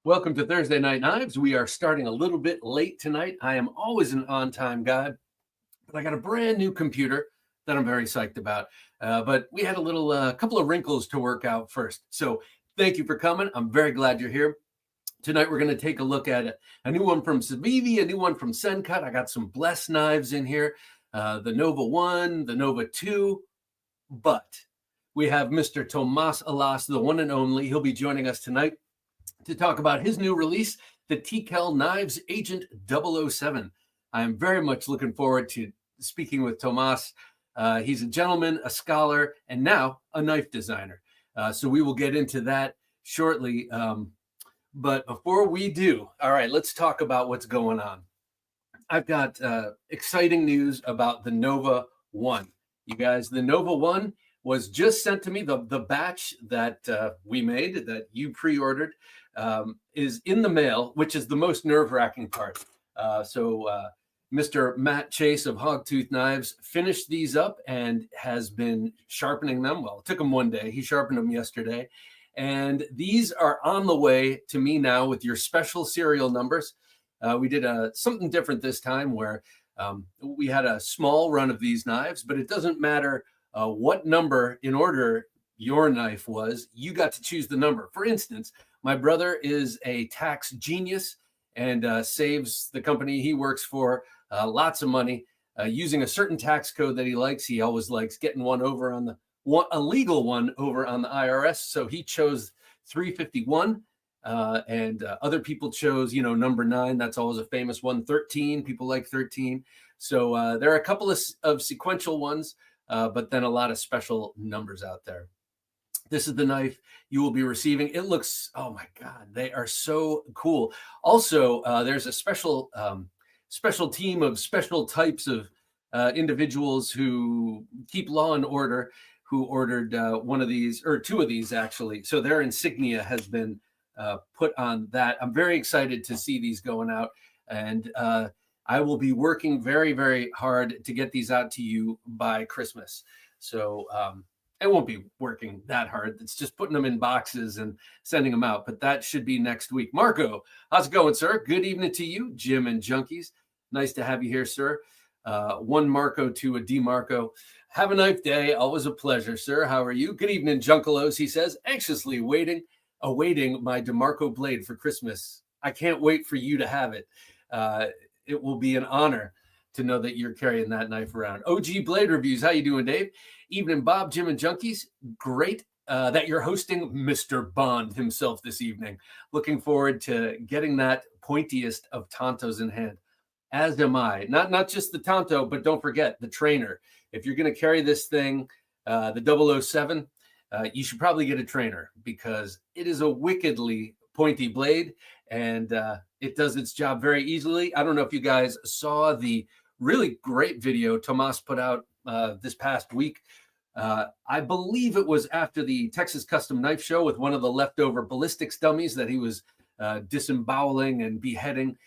Welcome to Thursday Night Knives. We are starting a little bit late tonight. I am always an on-time guy, but I got a brand new computer that I'm very psyched about. But we had a little couple of wrinkles to work out first. So thank you for coming. I'm very glad you're here. Tonight we're going to take a look at a new one from Civivi, a new one from Sencut. I got some Bless knives in here, the Nova 1, the Nova 2, but we have Mr. Tomas Alas, the one and only. He'll be joining us tonight to talk about his new release, the TKell Knives Agent 007. I am very much looking forward to speaking with Tomas. He's a gentleman, a scholar, and now a knife designer. So we will get into that shortly. But before we do, all right, let's talk about what's going on. I've got exciting news about the Nova 1. You guys, the Nova 1 was just sent to me. The batch that we made, that you pre-ordered, is in the mail, which is the most nerve-wracking part. So Mr. Matt Chase of Hogtooth Knives finished these up and has been sharpening them. Well, it took him one day. He sharpened them yesterday. And these are on the way to me now with your special serial numbers. We did something different this time where we had a small run of these knives, but it doesn't matter what number in order your knife was, you got to choose the number. For instance, my brother is a tax genius and saves the company he works for lots of money using a certain tax code that he likes. He always likes getting one over on a legal one over on the IRS. So he chose 351 and other people chose, number 9. That's always a famous one. 13, people like 13. So there are a couple of sequential ones, but then a lot of special numbers out there. This is the knife you will be receiving. It looks, oh my God, they are so cool. Also, there's a special team of special types of individuals who keep law and order, who ordered one of these, or 2 of these actually. So their insignia has been put on that. I'm very excited to see these going out. And I will be working very, very hard to get these out to you by Christmas. So I won't be working that hard. It's just putting them in boxes and sending them out. But that should be next week. Marco, how's it going, sir? Good evening to you, Jim and Junkies. Nice to have you here, sir. One Marco to a DeMarco. Have a nice day. Always a pleasure, sir. How are you? Good evening, Junkalos, he says, anxiously awaiting my DeMarco blade for Christmas. I can't wait for you to have it. It will be an honor to know that you're carrying that knife around. OG Blade Reviews. How you doing, Dave? Evening, Bob, Jim, and Junkies. Great that you're hosting Mr. Bond himself this evening. Looking forward to getting that pointiest of Tontos in hand. As am I. Not just the Tonto, but don't forget the trainer. If you're going to carry this thing, the 007, you should probably get a trainer because it is a wickedly pointy blade and it does its job very easily. I don't know if you guys saw the really great video Tomas put out this past week. I believe it was after the Texas Custom Knife Show with one of the leftover ballistics dummies that he was disemboweling and beheading.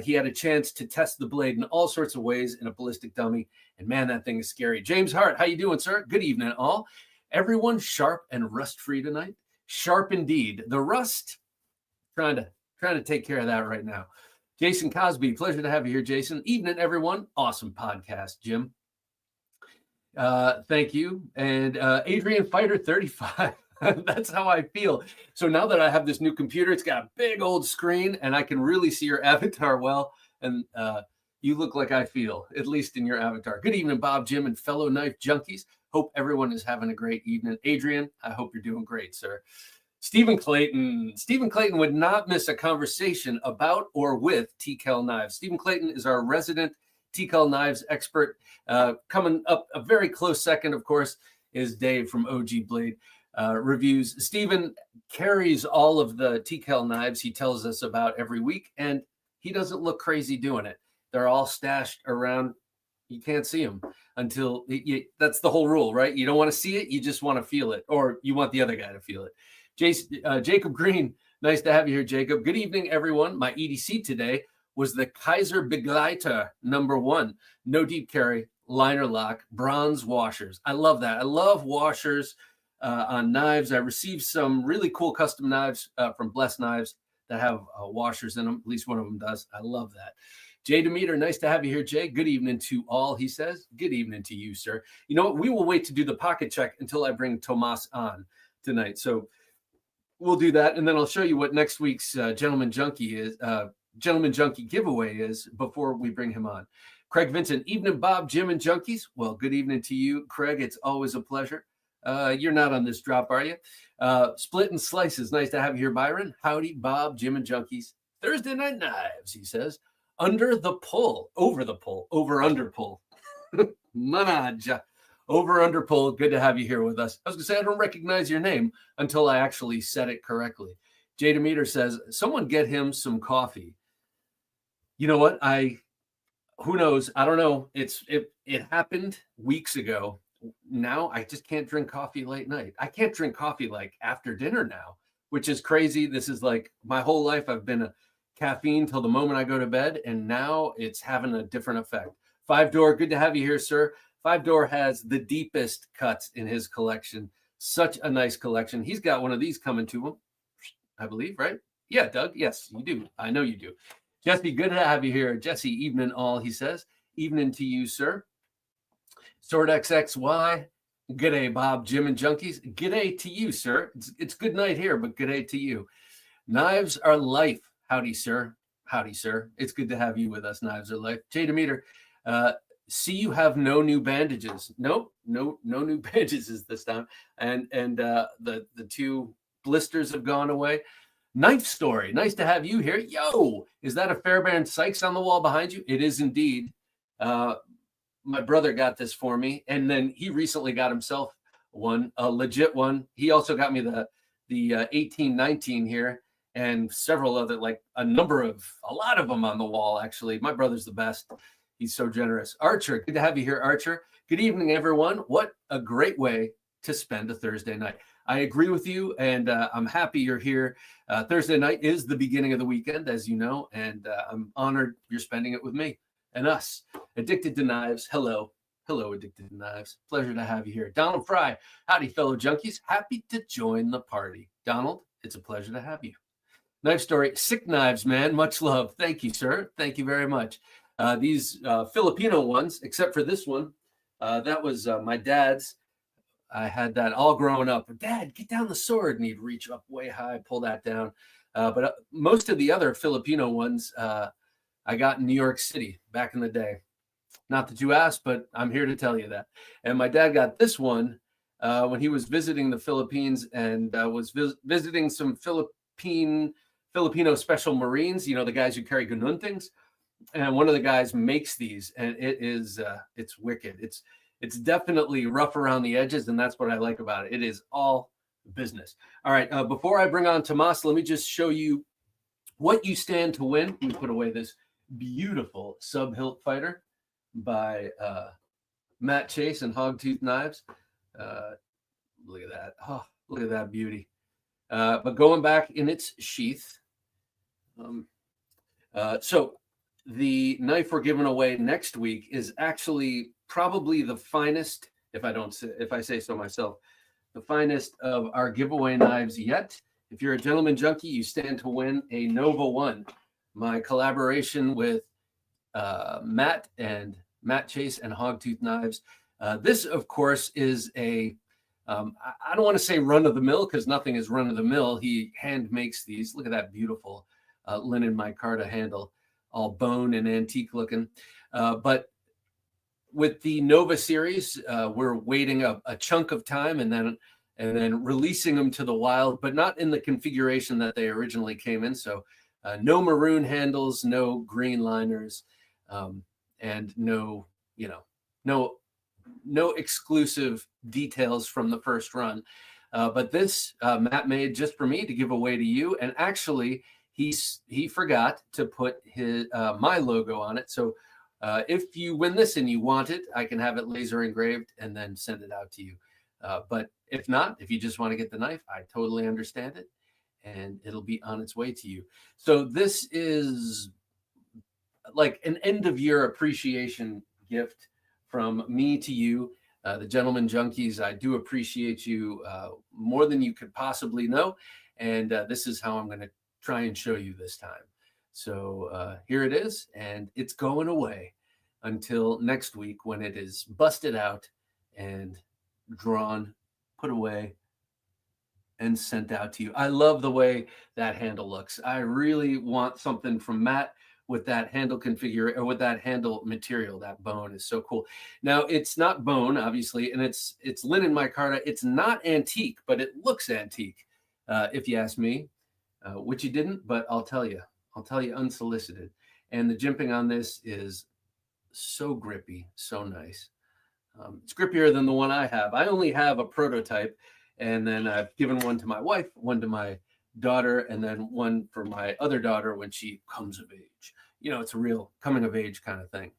He had a chance to test the blade in all sorts of ways in a ballistic dummy. And man, that thing is scary. James Hart, how you doing, sir? Good evening, all. Everyone sharp and rust-free tonight? Sharp indeed. The rust, trying to take care of that right now. Jason Cosby, pleasure to have you here, Jason. Evening, everyone. Awesome podcast, Jim. Thank you. And Adrian Fighter 35. That's how I feel. So now that I have this new computer, it's got a big old screen and I can really see your avatar well. And you look like I feel, at least in your avatar. Good evening, Bob, Jim, and fellow knife junkies. Hope everyone is having a great evening. Adrian, I hope you're doing great, sir. Stephen Clayton. Stephen Clayton would not miss a conversation about or with TKell Knives. Stephen Clayton is our resident TKell Knives expert. Coming up a very close second, of course, is Dave from OG Blade Reviews. Stephen carries all of the TKell knives he tells us about every week, and he doesn't look crazy doing it. They're all stashed around. You can't see them until that's the whole rule, right? You don't want to see it. You just want to feel it, or you want the other guy to feel it. Jacob Green, nice to have you here, Jacob. Good evening, everyone. My EDC today was the Kaiser Begleiter #1, no deep carry, liner lock, bronze washers. I love that. I love washers on knives. I received some really cool custom knives from Bless Knives that have washers in them. At least one of them does. I love that. Jay Demeter, nice to have you here, Jay. Good evening to all, he says. Good evening to you, sir. You know what? We will wait to do the pocket check until I bring Tomas on tonight. So we'll do that, and then I'll show you what next week's Gentleman Junkie giveaway is before we bring him on. Craig Vincent, evening, Bob, Jim, and Junkies. Well, good evening to you, Craig. It's always a pleasure. You're not on this drop, are you? Split and Slices, nice to have you here, Byron. Howdy, Bob, Jim, and Junkies. Thursday Night Knives, he says. Under the pull, over the pull, over under pull. Manaja. Over under pull. Good to have you here with us. I was going to say, I don't recognize your name until I actually said it correctly. Jay Demeter says, someone get him some coffee. You know what? Who knows? I don't know. It happened weeks ago. Now I just can't drink coffee late night. I can't drink coffee like after dinner now, which is crazy. This is like my whole life. I've been a caffeine till the moment I go to bed, and now it's having a different effect. Five Door, good to have you here, sir. Five Door has the deepest cuts in his collection. Such a nice collection. He's got one of these coming to him, I believe, right? Yeah, Doug. Yes, you do. I know you do. Jesse, good to have you here. Jesse, evening all, he says. Evening to you, sir. Sword XXY. G'day, Bob, Jim, and Junkies. G'day to you, sir. It's good night here, but g'day to you. Knives are life. Howdy, sir. Howdy, sir. It's good to have you with us. Knives are life. Jay Demeter, see you have no new bandages. Nope, no new bandages this time. And the two blisters have gone away. Knife Story, nice to have you here. Yo, is that a Fairbairn Sykes on the wall behind you? It is indeed. My brother got this for me, and then he recently got himself one, a legit one. He also got me the 1819 here, and several other, like a lot of them on the wall, actually. My brother's the best. He's so generous. Archer, good to have you here, Archer. Good evening, everyone. What a great way to spend a Thursday night. I agree with you, and I'm happy you're here. Thursday night is the beginning of the weekend, as you know, and I'm honored you're spending it with me and us. Addicted to Knives, hello. Hello, Addicted to Knives. Pleasure to have you here. Donald Fry, howdy, fellow junkies. Happy to join the party. Donald, it's a pleasure to have you. Knife Story, sick knives, man. Much love. Thank you, sir. Thank you very much. These Filipino ones, except for this one, that was my dad's. I had that all growing up. Dad, get down the sword. And he'd reach up way high, pull that down. But most of the other Filipino ones I got in New York City back in the day. Not that you asked, but I'm here to tell you that. And my dad got this one when he was visiting the Philippines and was visiting some Filipino Special Marines, you know, the guys who carry ganuntings. And one of the guys makes these, and it's wicked. It's definitely rough around the edges, and that's what I like about it. It is all business. All right, before I bring on Tomas, let me just show you what you stand to win. Let me put away this beautiful sub-hilt fighter by Matt Chase and Hogtooth Knives. Look at that. Oh, look at that beauty. But going back in its sheath. So the knife we're giving away next week is actually probably the finest, if I say so myself, the finest of our giveaway knives yet. If you're a Gentleman Junkie, you stand to win a Nova 1, my collaboration with Matt Chase and Hogtooth Knives. This, of course, is I don't want to say run-of-the-mill because nothing is run-of-the-mill. He hand makes these. Look at that beautiful linen micarta handle, all bone and antique looking. But with the Nova series, we're waiting a chunk of time and then releasing them to the wild, but not in the configuration that they originally came in. So no maroon handles, no green liners, and no exclusive details from the first run. But this Matt made just for me to give away to you. And actually, he forgot to put my logo on it. So if you win this and you want it, I can have it laser engraved and then send it out to you. But if not, if you just want to get the knife, I totally understand it, and it'll be on its way to you. So this is like an end of year appreciation gift from me to you, the Gentleman Junkies. I do appreciate you more than you could possibly know. And this is how I'm going to try and show you this time. So here it is, and it's going away until next week when it is busted out and drawn, put away, and sent out to you. I love the way that handle looks. I really want something from Matt with that handle configure or with that handle material. That bone is so cool. Now it's not bone, obviously, and it's linen micarta. It's not antique, but it looks antique, if you ask me, which you didn't, but I'll tell you unsolicited. And the jimping on this is so grippy, so nice. It's grippier than the one I have. I only have a prototype, and then I've given one to my wife, one to my daughter, and then one for my other daughter when she comes of age. You know, it's a real coming of age kind of thing.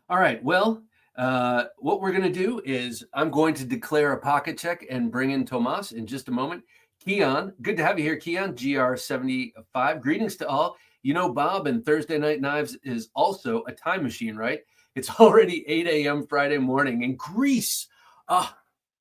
All right. Well, what we're going to do is I'm going to declare a pocket check and bring in Tomas in just a moment. Keon, good to have you here, Keon, GR75. Greetings to all. You know, Bob, and Thursday Night Knives is also a time machine, right? It's already 8 a.m. Friday morning in Greece. I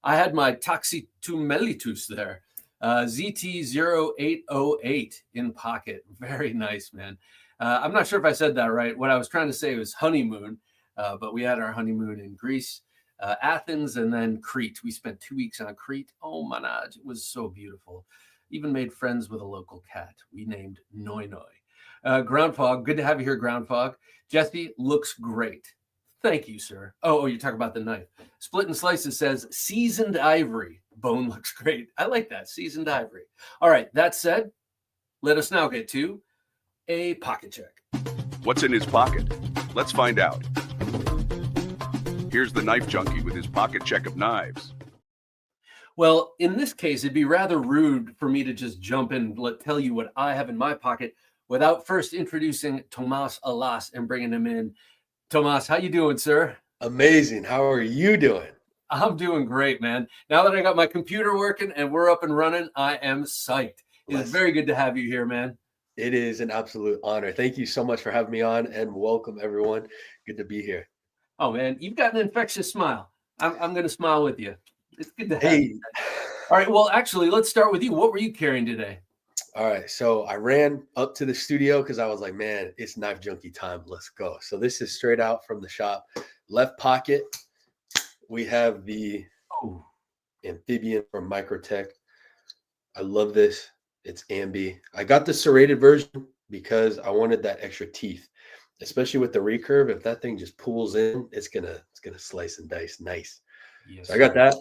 had my taxi to Melitus there. ZT0808 in pocket. Very nice, man. I'm not sure if I said that right. What I was trying to say was honeymoon, but we had our honeymoon in Greece, Athens, and then Crete. We spent 2 weeks on Crete. Oh, manaj, it was so beautiful. Even made friends with a local cat we named Noi Noi. Groundfog, good to have you here, Groundfog. Jesse looks great. Thank you, sir. Oh, you're talking about the knife. Split and Slices says seasoned ivory. Bone looks great. I like that, seasoned ivory. All right, that said, let us now get to a pocket check. What's in his pocket? Let's find out. Here's the Knife Junkie with his pocket check of knives. Well, in this case, it'd be rather rude for me to just jump in and tell you what I have in my pocket without first introducing Tomas Alas and bringing him in. Tomas, how you doing, sir? Amazing. How are you doing? I'm doing great, man. Now that I got my computer working and we're up and running, I am psyched. It's very good to have you here, man. It is an absolute honor. Thank you so much for having me on, and welcome, everyone. Good to be here. Oh, man, you've got an infectious smile. I'm going to smile with you. It's good to have you. All right, well, actually, let's start with you. What were you carrying today? All right, so I ran up to the studio because I was like, man, it's Knife Junkie time. Let's go. So this is straight out from the shop. Left pocket, we have the amphibian from Microtech. I love this. It's ambi. I got the serrated version because I wanted that extra teeth, especially with the recurve. If that thing just pulls in, it's gonna slice and dice nice. Yes, so I got that.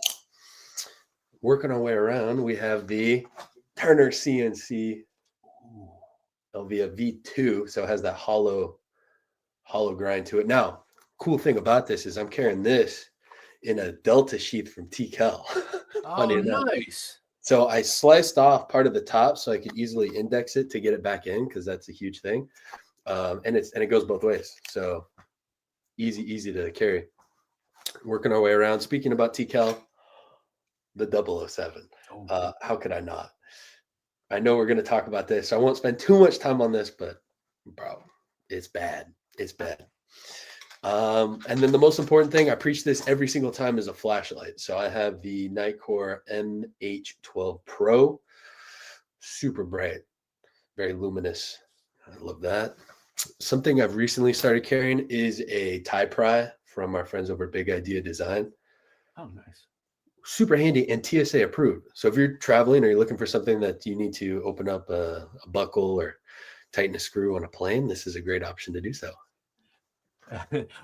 Working our way around, we have the Turner CNC Elvia V2, so it has that hollow grind to it. Now, cool thing about this is I'm carrying this in a Delta sheath from TKell. Oh, nice. So I sliced off part of the top so I could easily index it to get it back in, because that's a huge thing. And it goes both ways. So easy to carry. Working our way around. Speaking about TKell, the 007. How could I not? I know we're going to talk about this, so I won't spend too much time on this, but bro, it's bad. It's bad. And then the most important thing, I preach this every single time, is a flashlight. So I have the Nightcore MH12 Pro, super bright, very luminous. I love that. Something I've recently started carrying is a tie pry from our friends over at Big Idea Design. Oh, nice. Super handy and TSA approved. So if you're traveling or you're looking for something that you need to open up a buckle or tighten a screw on a plane, this is a great option to do so.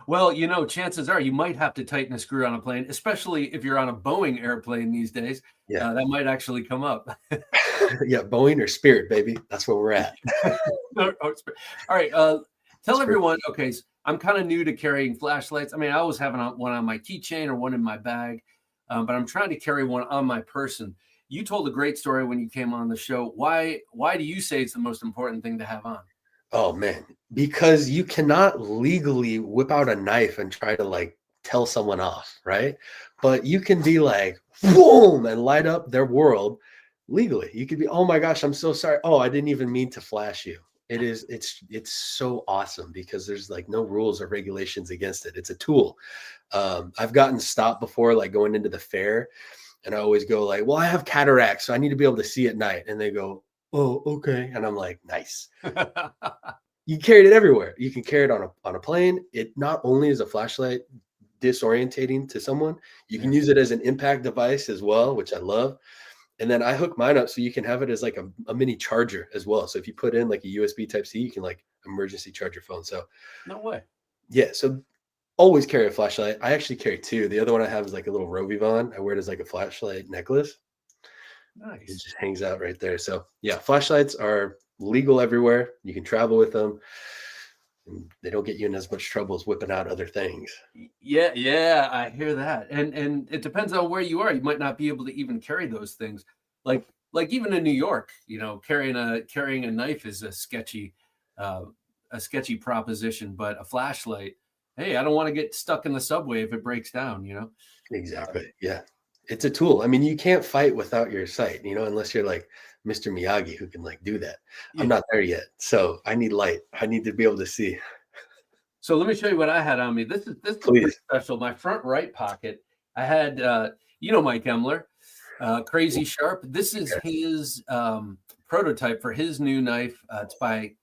Well, you know, chances are you might have to tighten a screw on a plane, especially if you're on a Boeing airplane these days. Yeah, that might actually come up. Yeah, Boeing or Spirit, baby. That's where we're at. All right. Tell everyone, okay, so I'm kind of new to carrying flashlights. I mean, I always have one on my keychain or one in my bag, but I'm trying to carry one on my person. You told a great story when you came on the show. Why do you say it's the most important thing to have on? Oh, man, because you cannot legally whip out a knife and try to like tell someone off, right? But you can be like, boom, and light up their world legally. You could be, oh my gosh, I'm so sorry. Oh, I didn't even mean to flash you. It's so awesome because there's like no rules or regulations against it. It's a tool. I've gotten stopped before, like going into the fair, and I always go like, well, I have cataracts, so I need to be able to see at night. And they go, oh, okay. And I'm like, nice. You carried it everywhere. You can carry it on a plane. It not only is a flashlight disorientating to someone, you can Yeah. use it as an impact device as well, which I love. And then I hook mine up so you can have it as like a mini charger as well. So if you put in like a USB type C, you can like emergency charge your phone. So No way. yeah, so always carry a flashlight. I actually carry two. The other one I have is like a little Rovivon. I wear it as like a flashlight necklace. It Nice. just hangs out right there. So yeah, flashlights are legal everywhere. You can travel with them. And they don't get you in as much trouble as whipping out other things. Yeah, yeah, I hear that. And it depends on where you are. You might not be able to even carry those things. Like even in New York, carrying a knife is uh, a sketchy proposition, but a flashlight, hey, I don't want to get stuck in the subway if it breaks down, you know? Exactly. Yeah. It's a tool. I mean, you can't fight without your sight, unless you're like Mr. Miyagi who can like do that. I'm Yeah. not there yet. So I need light. I need to be able to see. So let me show you what I had on me. This is pretty Please. special. My front right pocket, I had Mike Emler, Crazy Sharp. This is Okay. his prototype for his new knife. It's by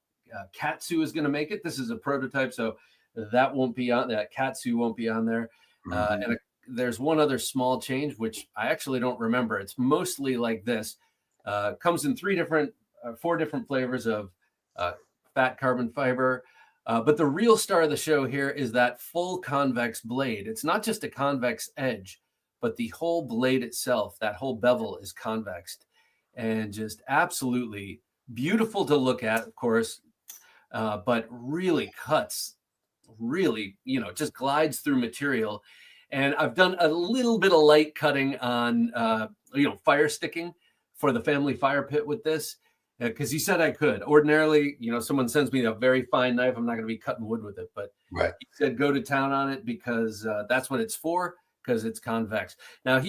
Katsu is going to make it. This is a prototype, so that won't be on that. Katsu won't be on there. Mhm. There's one other small change, which I actually don't remember. It's mostly like this. Comes in four different flavors of fat carbon fiber. But the real star of the show here is that full convex blade. It's not just a convex edge, but the whole blade itself, that whole bevel is convexed and just absolutely beautiful to look at, of course, but really cuts, really, just glides through material. And I've done a little bit of light cutting on, fire sticking for the family fire pit with this because he said I could. Ordinarily, someone sends me a very fine knife, I'm not going to be cutting wood with it, but Right. he said go to town on it because that's what it's for, because it's convex. Now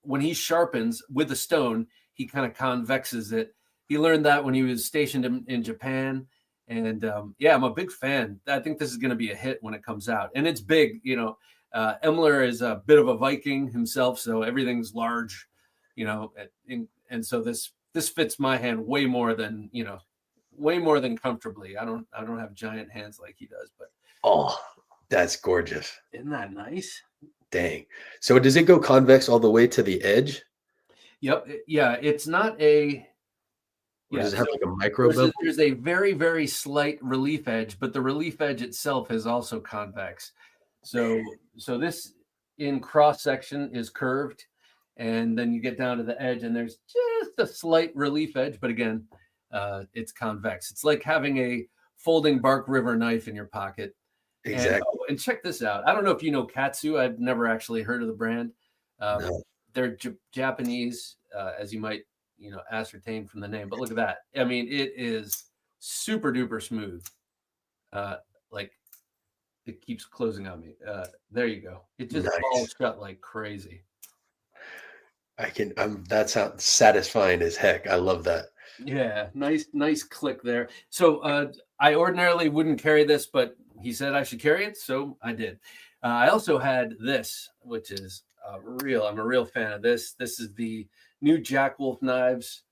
when he sharpens with a stone, he kind of convexes it. He learned that when he was stationed in Japan. And I'm a big fan. I think this is going to be a hit when it comes out, and it's big. Emler is a bit of a Viking himself, so everything's large. And so this fits my hand way more than comfortably. I don't have giant hands like he does, but Oh, that's gorgeous. isn't that nice? Dang. So does it go convex all the way to the edge? Yep. Yeah. It's not a. Or Yeah. does it have So like a micro bevel? there's a very, very slight relief edge, but the relief edge itself is also convex. So this in cross section is curved, and then you get down to the edge, and there's just a slight relief edge, but again, it's convex. It's like having a folding Bark River knife in your pocket. Exactly. And check this out. I don't know if you know Katsu. I've never actually heard of the brand. No. They're Japanese, as you might ascertain from the name. But look at that. I mean, it is super duper smooth. Like it keeps closing on me. There you go. It just falls Nice. shut like crazy. That sounds satisfying as heck. I love that. Yeah, nice click there. So I ordinarily wouldn't carry this, but he said I should carry it, so I did. I also had this, which is I'm a real fan of this. This is the new Jack Wolf Knives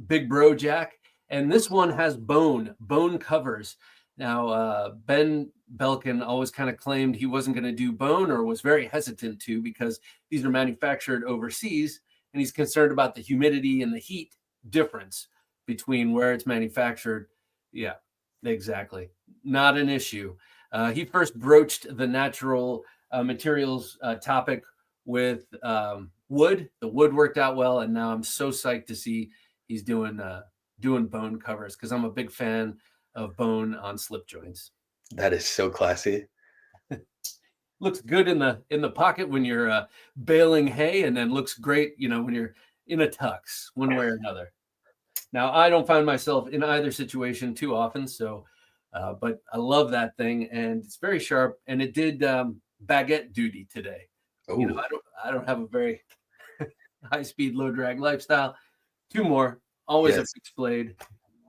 Big Bro Jack, and this one has bone covers. Now Ben Belkin always kind of claimed he wasn't going to do bone, or was very hesitant to, because these are manufactured overseas, and he's concerned about the humidity and the heat difference between where it's manufactured. Yeah, exactly. Not an issue. He first broached the natural materials topic with wood. The wood worked out well, and now I'm so psyched to see he's doing bone covers, because I'm a big fan of bone on slip joints. That is so classy. Looks good in the pocket when you're baling hay, and then looks great, when you're in a tux, one way or another. Now, I don't find myself in either situation too often, so but I love that thing, and it's very sharp, and it did baguette duty today. Oh, I don't have a very high speed, low drag lifestyle. Two more, always a yes. fixed blade.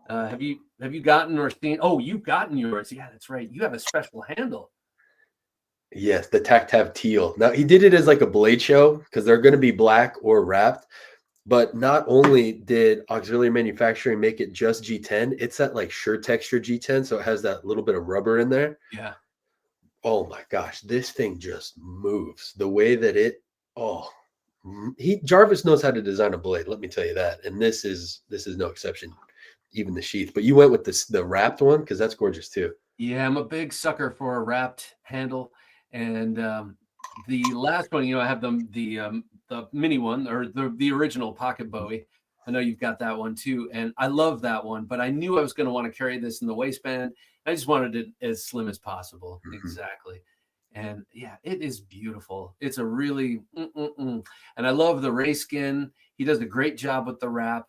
Have you gotten or seen? Oh, you've gotten yours. Yeah, that's right. You have a special handle. Yes, the Tact Teal. Now he did it as like a blade show because they're going to be black or wrapped, But not only did auxiliary manufacturing make it just G10, it's that like sure texture G10, so it has that little bit of rubber in there. Yeah. Oh my gosh, this thing just moves the way that it. Oh, Jarvis knows how to design a blade. Let me tell you that, and this is no exception. Even the sheath, but you went with the wrapped one because that's gorgeous too. Yeah, I'm a big sucker for a wrapped handle, and the last one, I have the mini one or the original pocket Bowie. I know you've got that one too, and I love that one. But I knew I was going to want to carry this in the waistband. I just wanted it as slim as possible. Mhm. Exactly, and yeah, it is beautiful. It's a really, and I love the ray skin. He does a great job with the wrap,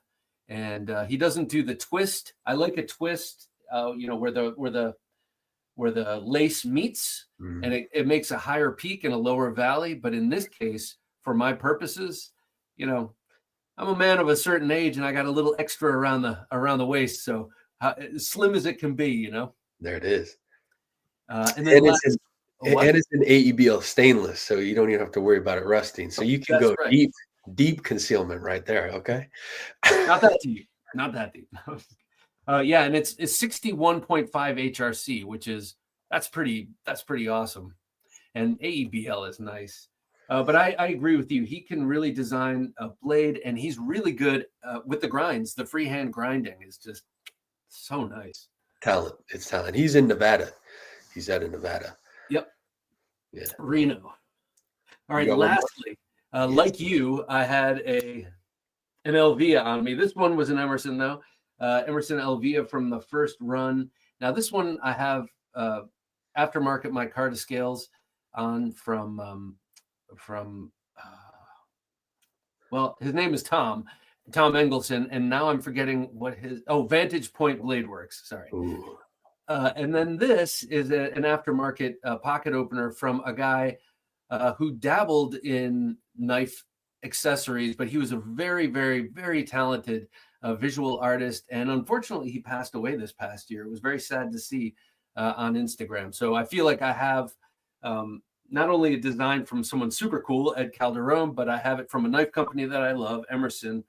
and he doesn't do the twist. I like a twist, where the lace meets, Mhm. and it makes a higher peak and a lower valley. But in this case, for my purposes, I'm a man of a certain age, and I got a little extra around the waist, so as slim as it can be. There it is. And then It's an AEBL stainless, so you don't even have to worry about it rusting. So you can That's go right. deep concealment right there. Okay. Not that deep. Not that deep. Yeah, and it's 61.5 HRC, which that's pretty awesome. And AEBL is nice. But I agree with you. He can really design a blade, and he's really good with the grinds. The freehand grinding is just so nice. Talent. It's talent. He's in Nevada. He's out of Nevada. Yep. Yeah. Reno. All right. You got one more? Lastly, like you, I had an Elvia on me. This one was an Emerson, though. Emerson Elvia from the first run. Now, this one I have aftermarket my Carta scales on from well, his name is Tom Engelson, and now I'm forgetting what Vantage Point Blade Works. Sorry. Ooh. And then this is an aftermarket pocket opener from a guy who dabbled in knife accessories, but he was a very, very, very talented visual artist. And unfortunately, he passed away this past year. It was very sad to see on Instagram. So I feel like I have not only a design from someone super cool, Ed Calderon, but I have it from a knife company that I love, Emerson,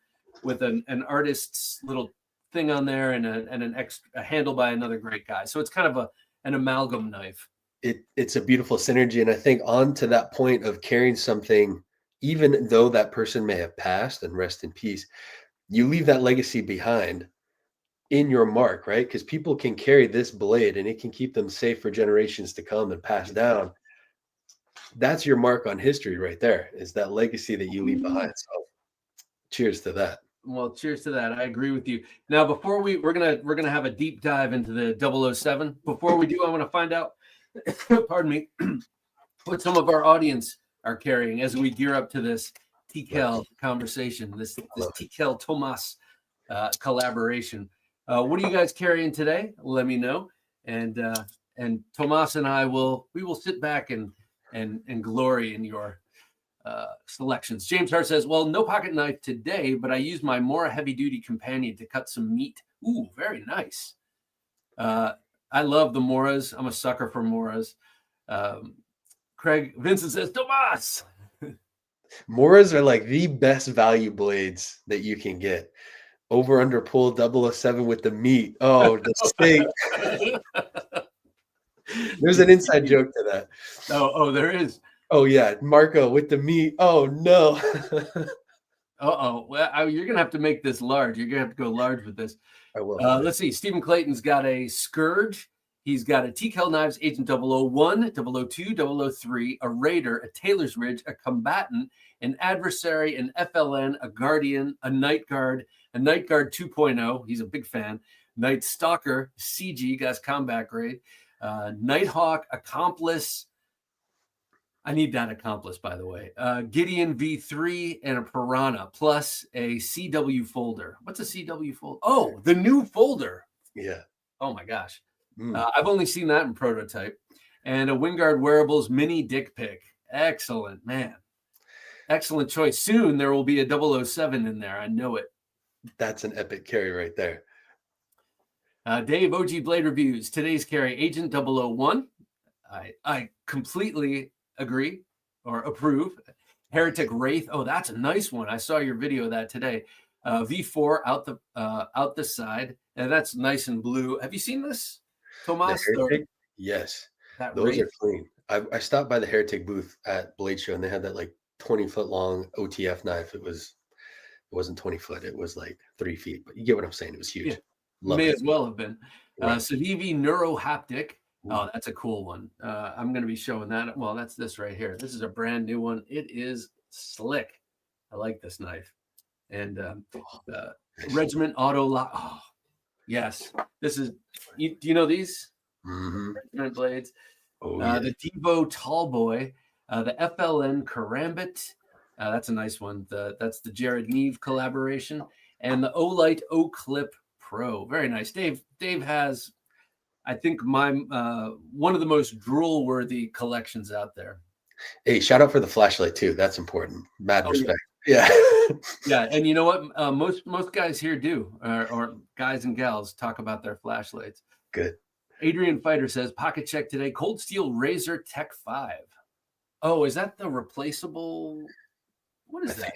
with an artist's little thing on there and a handle by another great guy. So it's kind of an amalgam knife. It's a beautiful synergy. And I think on to that point of carrying something, even though that person may have passed and rest in peace, you leave that legacy behind in your mark, right? Because people can carry this blade and it can keep them safe for generations to come and pass down. That's your mark on history right there, is that legacy that you leave behind. So cheers to that. Well, cheers to that. I agree with you. Now, before we're gonna have a deep dive into the 007. Before we do, I want to find out, pardon me, what some of our audience are carrying as we gear up to this TKell conversation, this TKell Tomas collaboration. What are you guys carrying today? Let me know, and Tomas and I will sit back and glory in your selections. James Hart says, well, no pocket knife today, but I use my Mora heavy duty companion to cut some meat. Ooh, very nice. I love the Moras. I'm a sucker for Moras. Craig Vincent says, Tomas. Moras are like the best value blades that you can get. Over under pull 007 with the meat. Oh, the steak. There's an inside joke to that. Oh, there is. Oh yeah, Marco with the meat. Oh no. Well, you're gonna have to make this large. You're gonna have to go large with this. I will. Let's see. Stephen Clayton's got a Scourge. He's got a TKell Knives Agent 001, 002, 003, a Raider, a Taylor's Ridge, a Combatant, an Adversary, an FLN, a Guardian, a Night Guard, a Night Guard 2.0. He's a big fan. Night Stalker, CG, guy's combat grade. Nighthawk, Accomplice. I need that Accomplice, by the way. Gideon V3 and a Piranha, plus a CW folder. What's a CW folder? Oh, the new folder. Yeah. Oh my gosh. I've only seen that in prototype. And a Wingard Wearables mini dick pic. Excellent, man. Excellent choice. Soon there will be a 007 in there. I know it. That's an epic carry right there. Dave OG Blade Reviews. Today's carry, Agent 001. I completely agree or approve. Heretic Wraith. Oh, that's a nice one. I saw your video of that today. V4 out the side, and that's nice and blue. Have you seen this, The Tomas? Heretic, yes, That those Wraith? are clean. I stopped by the Heretic booth at Blade Show, and they had that like 20-foot long OTF knife. It wasn't 20 foot. It was like 3 feet, but you get what I'm saying. It was huge. Yeah, Love may it. as well have been. Right. Civivi Neurohaptic. Ooh. Oh, that's a cool one. I'm going to be showing that. Well, that's this right here. This is a brand new one. It is slick. I like this knife. And Regiment Auto Lock. Oh, yes. This is, do you know these? Mhm. Regiment blades. Oh, yeah. The Devo Tallboy. The FLN Karambit. That's a nice one. That's the Jared Neve collaboration. And the Olight O-Clip Pro. Very nice. Dave has, I think, one of the most drool-worthy collections out there. Hey, shout out for the flashlight too. That's important. Mad respect. Yeah. Yeah. Yeah, and you know what? Most guys here do, or guys and gals talk about their flashlights. Good. Adrian Fighter says, pocket check today, Cold Steel Razor Tech 5. Oh, is that the replaceable? What is that?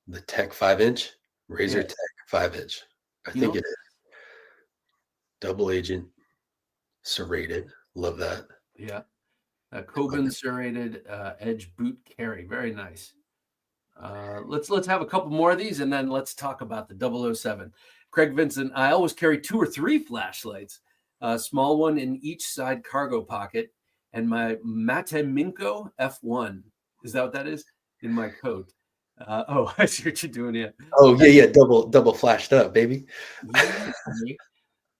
The Tech 5-inch, Razor Yeah. Tech 5-inch. I You think know? it is. Double agent, serrated. Love that. Yeah. Coben serrated edge boot carry. Very nice. Let's have a couple more of these, and then let's talk about the 007. Craig Vincent, I always carry 2 or 3 flashlights, a small one in each side cargo pocket, and my Mateminko F1. Is that what that is? In my coat. I see what you're doing here. Oh, yeah. Double flashed up, baby. Yeah,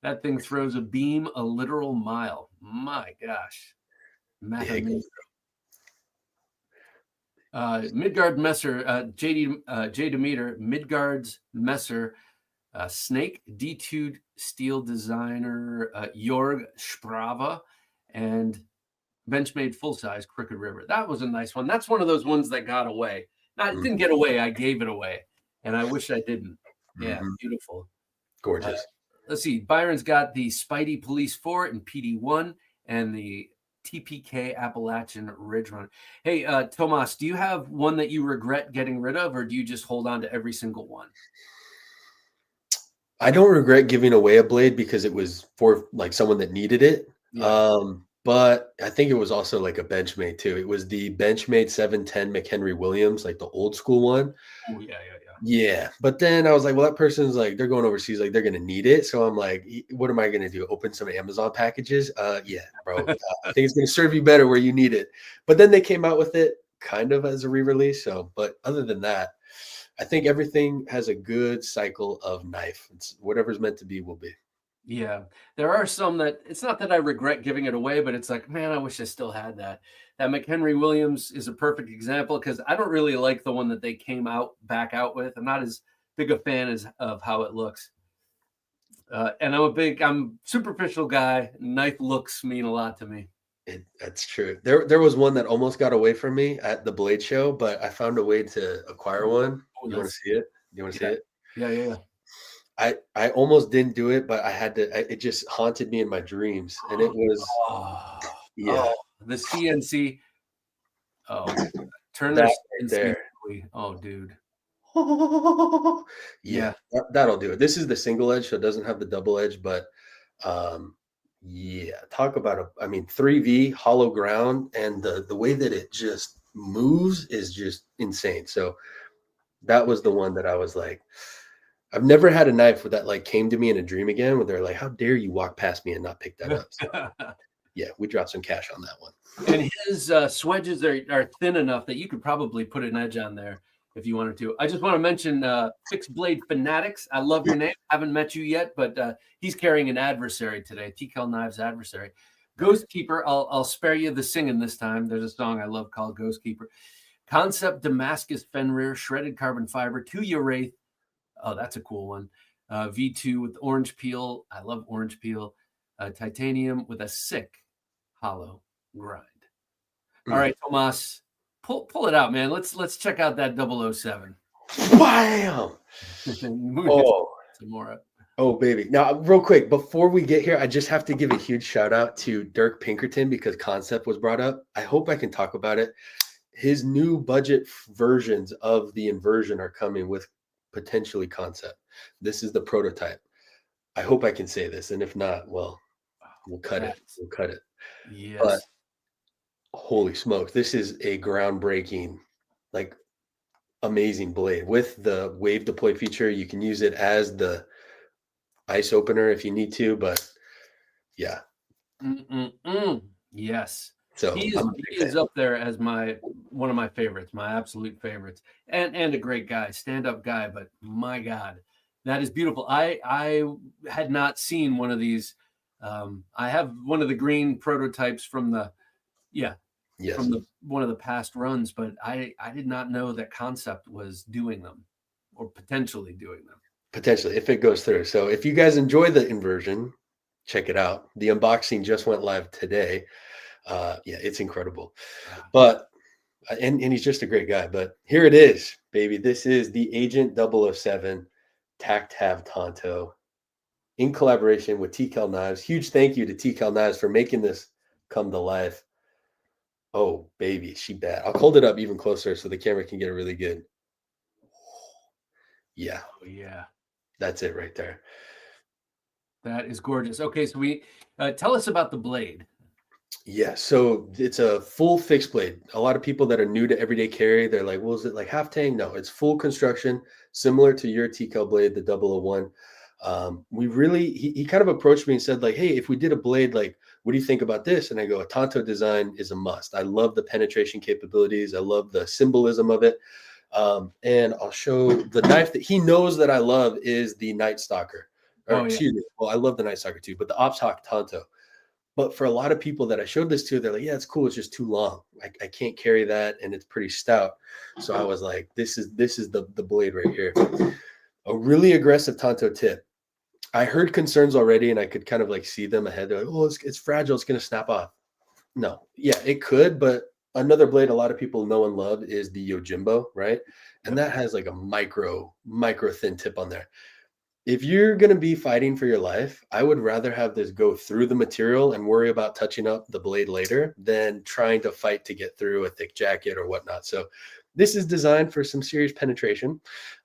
that thing throws a beam a literal mile. My gosh. Mateminko. Midgard Messer, J. Demeter, Midgard's Messer, Snake, D2 Steel Designer, Jorg Sprava, and Benchmade Full Size Crooked River. That was a nice one. That's one of those ones that got away. It didn't get away. I gave it away, and I wish I didn't. Yeah, beautiful. Gorgeous. Let's see. Byron's got the Spidey Police 4 and PD1 and the TPK Appalachian Ridge Runner. Hey, Tomas, do you have one that you regret getting rid of, or do you just hold on to every single one? I don't regret giving away a blade because it was for like someone that needed it. Yeah. But I think it was also like a Benchmade too. It was the Benchmade 710 McHenry Williams, like the old school one. Oh, yeah. Yeah. But then I was like, well, that person's like, they're going overseas, like they're going to need it. So I'm like, what am I going to do? Open some Amazon packages? Yeah, bro. I think it's going to serve you better where you need it. But then they came out with it kind of as a re-release. So, but other than that, I think everything has a good cycle of knife. It's whatever's meant to be will be. Yeah, there are some that it's not that I regret giving it away, but it's like, man, I wish I still had that. That McHenry Williams is a perfect example because I don't really like the one that they came back out with. I'm not as big a fan of how it looks. And I'm superficial guy. Knife looks mean a lot to me. That's true. There was one that almost got away from me at the Blade Show, but I found a way to acquire one. You want to see it? You want to see it? Yeah. I almost didn't do it, but I had to. It just haunted me in my dreams, and it was the CNC. Turn that right there. Oh, dude. Yeah, that'll do it. This is the single edge, so it doesn't have the double edge, but yeah, talk about 3V hollow ground, and the way that it just moves is just insane. So that was the one that I was like, I've never had a knife that like came to me in a dream again, where they're like, how dare you walk past me and not pick that up? So, yeah, we dropped some cash on that one. And his swedges are thin enough that you could probably put an edge on there if you wanted to. I just want to mention Fixed Blade Fanatics. I love your name. I haven't met you yet, but he's carrying an adversary today, TKell Knives Adversary. Ghost Keeper, I'll spare you the singing this time. There's a song I love called Ghost Keeper. Concept Damascus Fenrir, shredded carbon fiber, 2 Wraith. Oh, that's a cool one. V2 with orange peel. I love orange peel. Titanium with a sick hollow grind. All right, Tomas, pull it out, man. Let's check out that 007. Bam! Oh, baby. Now, real quick, before we get here, I just have to give a huge shout out to Dirk Pinkerton because Concept was brought up. I hope I can talk about it. his new budget versions of the inversion are coming with potentially concept. This is the prototype. I hope I can say this, and if not, well, we'll cut it. That's- We'll cut it. But Yes. holy smoke, this is a groundbreaking, like amazing blade with the wave deploy feature. You can use it as the ice opener if you need to, but yeah. Yes. So He I'm is a he big is fan. up there as one of my favorites, my absolute favorites. And a great guy, stand-up guy, but my God, that is beautiful. I had not seen one of these. I have one of the green prototypes from the Yes, from the one of the past runs, but I did not know that Concept was doing them or potentially doing them. potentially if it goes through. So if you guys enjoy the inversion, check it out. The unboxing just went live today. Yeah, it's incredible. But and he's just a great guy. But here it is, baby. This is the Agent 007 TAC-TAV Tonto in collaboration with TKell Knives. Huge thank you to TKell Knives for making this come to life. Oh, baby, she bad. I'll hold it up even closer so the camera can get a really good. Yeah, Oh yeah. that's it right there. That is gorgeous. Okay, so we tell us about the blade. Yeah, so it's a full fixed blade. A lot of people that are new to everyday carry, they're like, well, is it like half tang? No, it's full construction, similar to your TKell blade, the 001. He kind of approached me and said, like, hey, if we did a blade, like, what do you think about this? And I go, a Tonto design is a must. I love the penetration capabilities. I love the symbolism of it. And I'll show the knife that he knows that I love is the Night Stalker. Or Oh yeah. excuse me. Well, I love the Night Stalker too, but the Ops Hawk Tonto. But for a lot of people that I showed this to, they're like, yeah, it's cool. It's just too long. I can't carry that. And it's pretty stout. So I was like, this is the blade right here. A really aggressive Tonto tip. I heard concerns already and I could kind of like see them ahead. They're like, oh, it's fragile. It's going to snap off. No. Yeah, it could. But another blade a lot of people know and love is the Yojimbo, right? And that has like a micro thin tip on there. If you're going to be fighting for your life, I would rather have this go through the material and worry about touching up the blade later than trying to fight to get through a thick jacket or whatnot. So this is designed for some serious penetration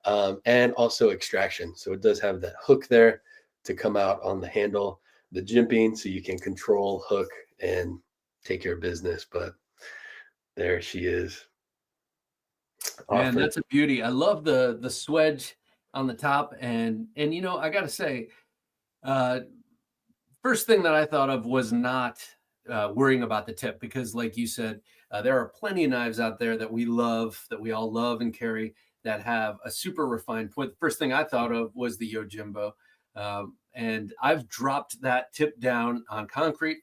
and also extraction. So it does have that hook there to come out on the handle, the jimping, so you can control, hook, and take care of business. But there she is. And that's a beauty. I love the swedge on the top, and you know, I gotta say, first thing that I thought of was not worrying about the tip, because like you said, there are plenty of knives out there that we love, that we all love and carry, that have a super refined point. The first thing I thought of was the Yojimbo, and I've dropped that tip down on concrete,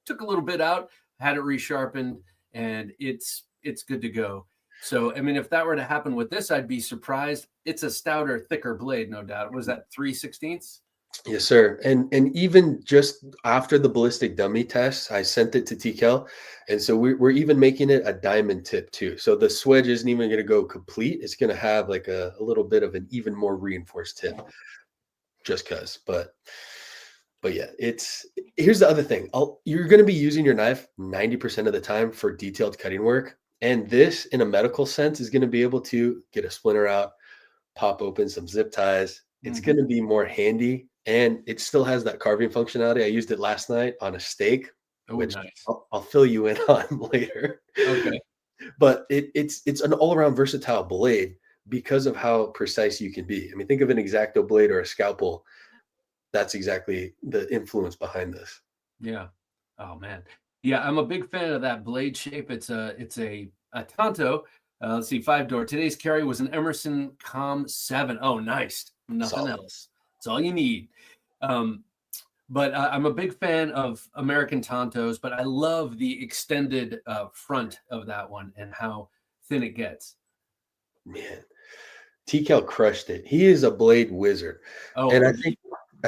took a little bit out, had it resharpened, and it's good to go. So, I mean, if that were to happen with this, I'd be surprised. It's a stouter, thicker blade, no doubt. Was that 3/16? Yes, sir. And even just after the ballistic dummy test, I sent it to TKell. And so we're even making it a diamond tip too. So the swedge isn't even going to go complete. It's going to have like a little bit of an even more reinforced tip just because. But yeah, here's the other thing. You're going to be using your knife 90% of the time for detailed cutting work. And this, in a medical sense, is going to be able to get a splinter out, pop open some zip ties. It's going to be more handy, and it still has that carving functionality. I used it last night on a steak, which Nice. I'll fill you in on later. Okay. But it's an all-around versatile blade because of how precise you can be. I mean, think of an X-Acto blade or a scalpel. That's exactly the influence behind this. Yeah. Oh man. Yeah, I'm a big fan of that blade shape. It's a Tonto. Let's see, 5-door. Today's carry was an Emerson Com 7. Oh, nice. Nothing Solid. else. It's all you need. But I'm a big fan of American Tontos, but I love the extended front of that one and how thin it gets. Man, TKell crushed it. He is a blade wizard. Oh, And I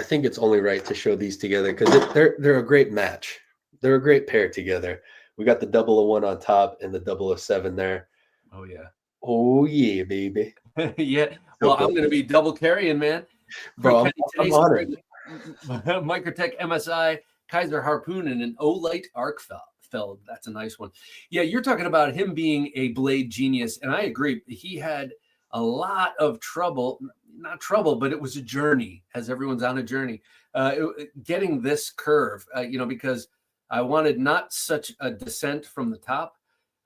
think it's only right to show these together because they're a great match. They're a great pair together. We got the 001 on top and the 007 there. oh yeah. Oh yeah, baby. Yeah. So Well, cool. I'm going to be double carrying, man. Bro, I'm honored. Microtech MSI, Kaiser Harpoon, and an Olight arc Feld. That's a nice one. Yeah, you're talking about him being a blade genius, and I agree. He had a lot of trouble, not trouble, but it was a journey, as everyone's on a journey, getting this curve, because I wanted not such a descent from the top,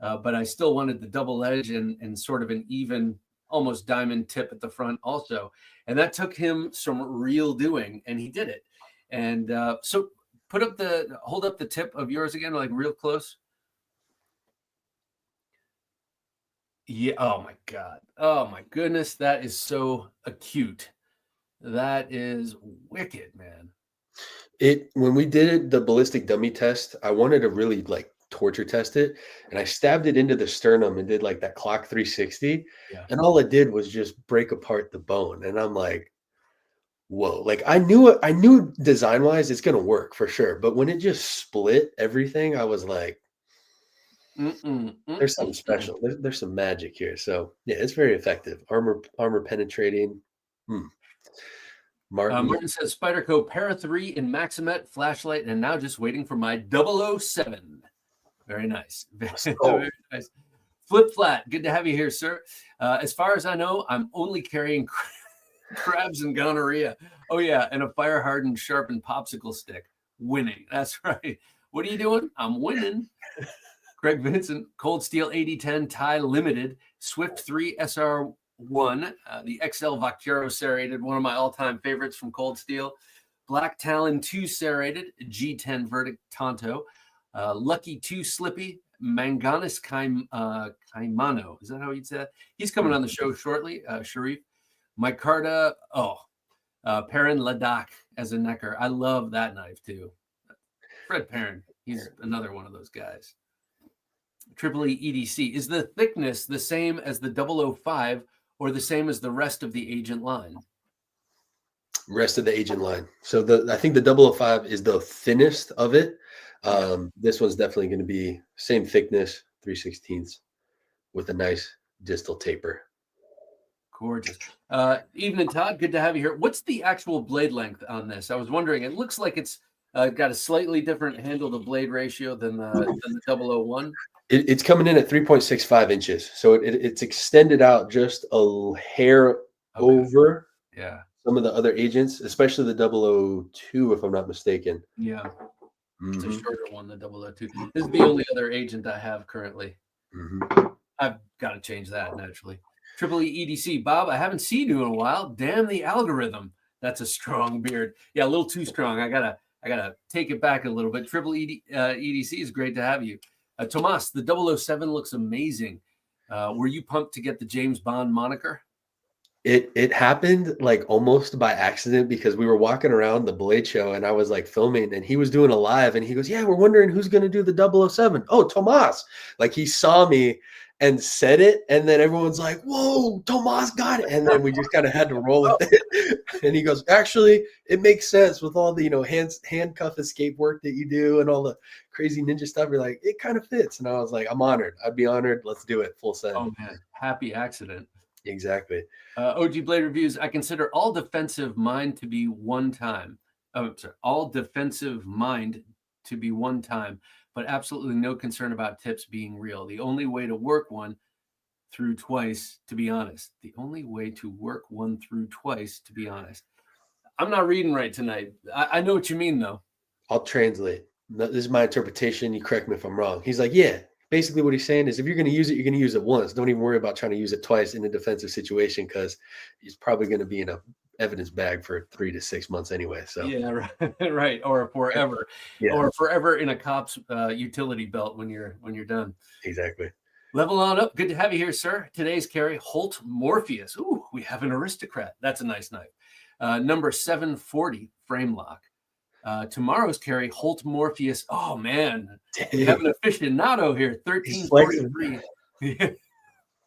but I still wanted the double edge and sort of an even, almost diamond tip at the front also. And that took him some real doing, and he did it. And so hold up the tip of yours again, like real close. Yeah. Oh my God. Oh my goodness. That is so acute. That is wicked, man. When we did the ballistic dummy test, I wanted to really like torture test it, and I stabbed it into the sternum and did like that clock 360, Yeah. and all it did was just break apart the bone. And I'm like, whoa, like I knew design wise it's gonna work for sure, but when it just split everything, I was like, there's something special. There's some magic here. So yeah, it's very effective. Armor penetrating. Martin says Spyderco Para 3 in Maximet flashlight, and now just waiting for my 007. Very nice. Very nice. Flip Flat, good to have you here, sir. As far as I know, I'm only carrying crabs and gonorrhea. Oh yeah, and a fire hardened sharpened popsicle stick. Winning. That's right. What are you doing? I'm winning. Greg Vincent, Cold Steel 8010 Thai Limited, Swift 3 SR1, the XL Vaquero serrated, one of my all-time favorites from Cold Steel. Black Talon 2 serrated, G10 Verdict Tonto. Lucky 2 Slippy, Manganus Caimano. Is that how you'd say that? He's coming on the show shortly, Sharif. Micarta, Perrin Ladakh as a necker. I love that knife too. Fred Perrin, he's another one of those guys. Triple E EDC. Is the thickness the same as the 005 or the same as the rest of the Agent line? Rest of the Agent line. So I think the 005 is the thinnest of it. This one's definitely going to be same thickness, 3/16 with a nice distal taper. Gorgeous. Evening, Todd. Good to have you here. What's the actual blade length on this? I was wondering. It looks like it's got a slightly different handle to blade ratio than the 001. It's coming in at 3.65 inches. So it's extended out just a hair over some of the other agents, especially the 002, if I'm not mistaken. Yeah. It's a shorter one, the 002. This is the only other agent I have currently. I've got to change that naturally. Triple E EDC. Bob, I haven't seen you in a while. Damn the algorithm. That's a strong beard. Yeah, a little too strong. I gotta take it back a little bit. Triple EDC is great to have you. Tomas, the 007 looks amazing. Were you pumped to get the James Bond moniker? It happened like almost by accident because we were walking around the Blade Show and I was like filming and he was doing a live and he goes, yeah, we're wondering who's going to do the 007. Oh, Tomas. Like he saw me and said it. And then everyone's like, whoa, Tomas got it. And then we just kind of had to roll with it. And he goes, actually, it makes sense with all the, handcuff escape work that you do and all the crazy ninja stuff. You're like, it kind of fits. And I was like, I'm honored. I'd be honored. Let's do it. Full send. Oh man, happy accident. Exactly. OG Blade Reviews. I consider all defensive mind to be one time. All defensive mind to be one time, but absolutely no concern about tips being real. The only way to work one through twice, to be honest. The only way to work one through twice, to be honest. I'm not reading right tonight. I know what you mean, though. I'll translate. This is my interpretation. You correct me if I'm wrong. He's like, yeah. Basically, what he's saying is if you're going to use it, you're going to use it once. Don't even worry about trying to use it twice in a defensive situation because he's probably going to be in a evidence bag for 3 to 6 months anyway. So yeah, right. Or forever, or forever in a cop's utility belt when you're done. Exactly. Level on up. Good to have you here, sir. Today's carry, Holt Morpheus. Ooh, we have an aristocrat. That's a nice knife. Number 740 frame lock. Tomorrow's carry, Holt Morpheus. Oh man, we have an aficionado here. 1343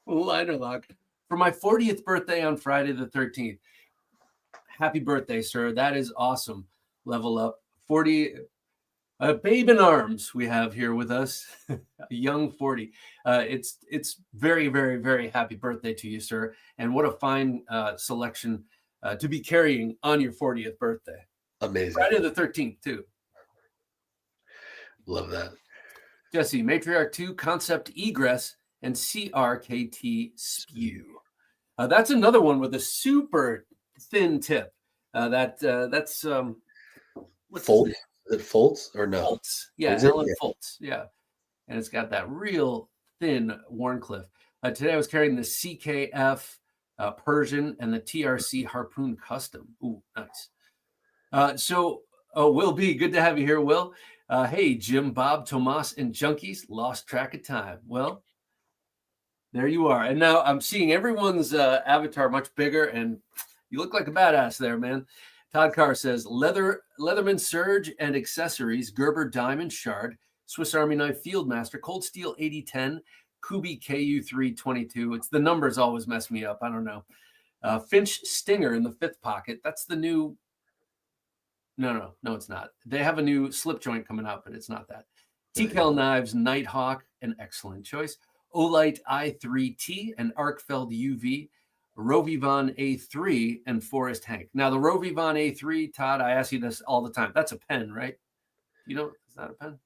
liner lock for my 40th birthday on Friday the 13th. Happy birthday, sir. That is awesome. Level up. 40 babe in arms we have here with us. A young 40. It's very, very, very happy birthday to you, sir. And what a fine selection to be carrying on your 40th birthday. Amazing. Friday the 13th, too. Love that. Jesse, Matriarch 2, Concept Egress, and CRKT Spew. That's another one with a super thin tip. That's what's his Foltz? name? Is it Foltz or no? Foltz. Yeah, Is it? Alan Yeah. Foltz. Yeah. And it's got that real thin Warncliffe. Today I was carrying the CKF Persian and the TRC Harpoon Custom. Ooh, nice. So, Will B, good to have you here, Will. Hey, Jim, Bob, Tomas, and Junkies, lost track of time. Well, there you are. And now I'm seeing everyone's avatar much bigger, and you look like a badass there, man. Todd Carr says, Leatherman Surge and accessories, Gerber Diamond Shard, Swiss Army Knife Fieldmaster, Cold Steel 8010, Kubi KU 322. It's the numbers always mess me up. I don't know. Finch Stinger in the 5th pocket. That's the new. No, it's not. They have a new slip joint coming out, but it's not that. TKell Knives Nighthawk, an excellent choice. Olight I3T and Arkfeld UV, Rovivon A3, and Forest Hank. Now, the Rovivon A3, Todd, I ask you this all the time. That's a pen, right? You know, is that a pen?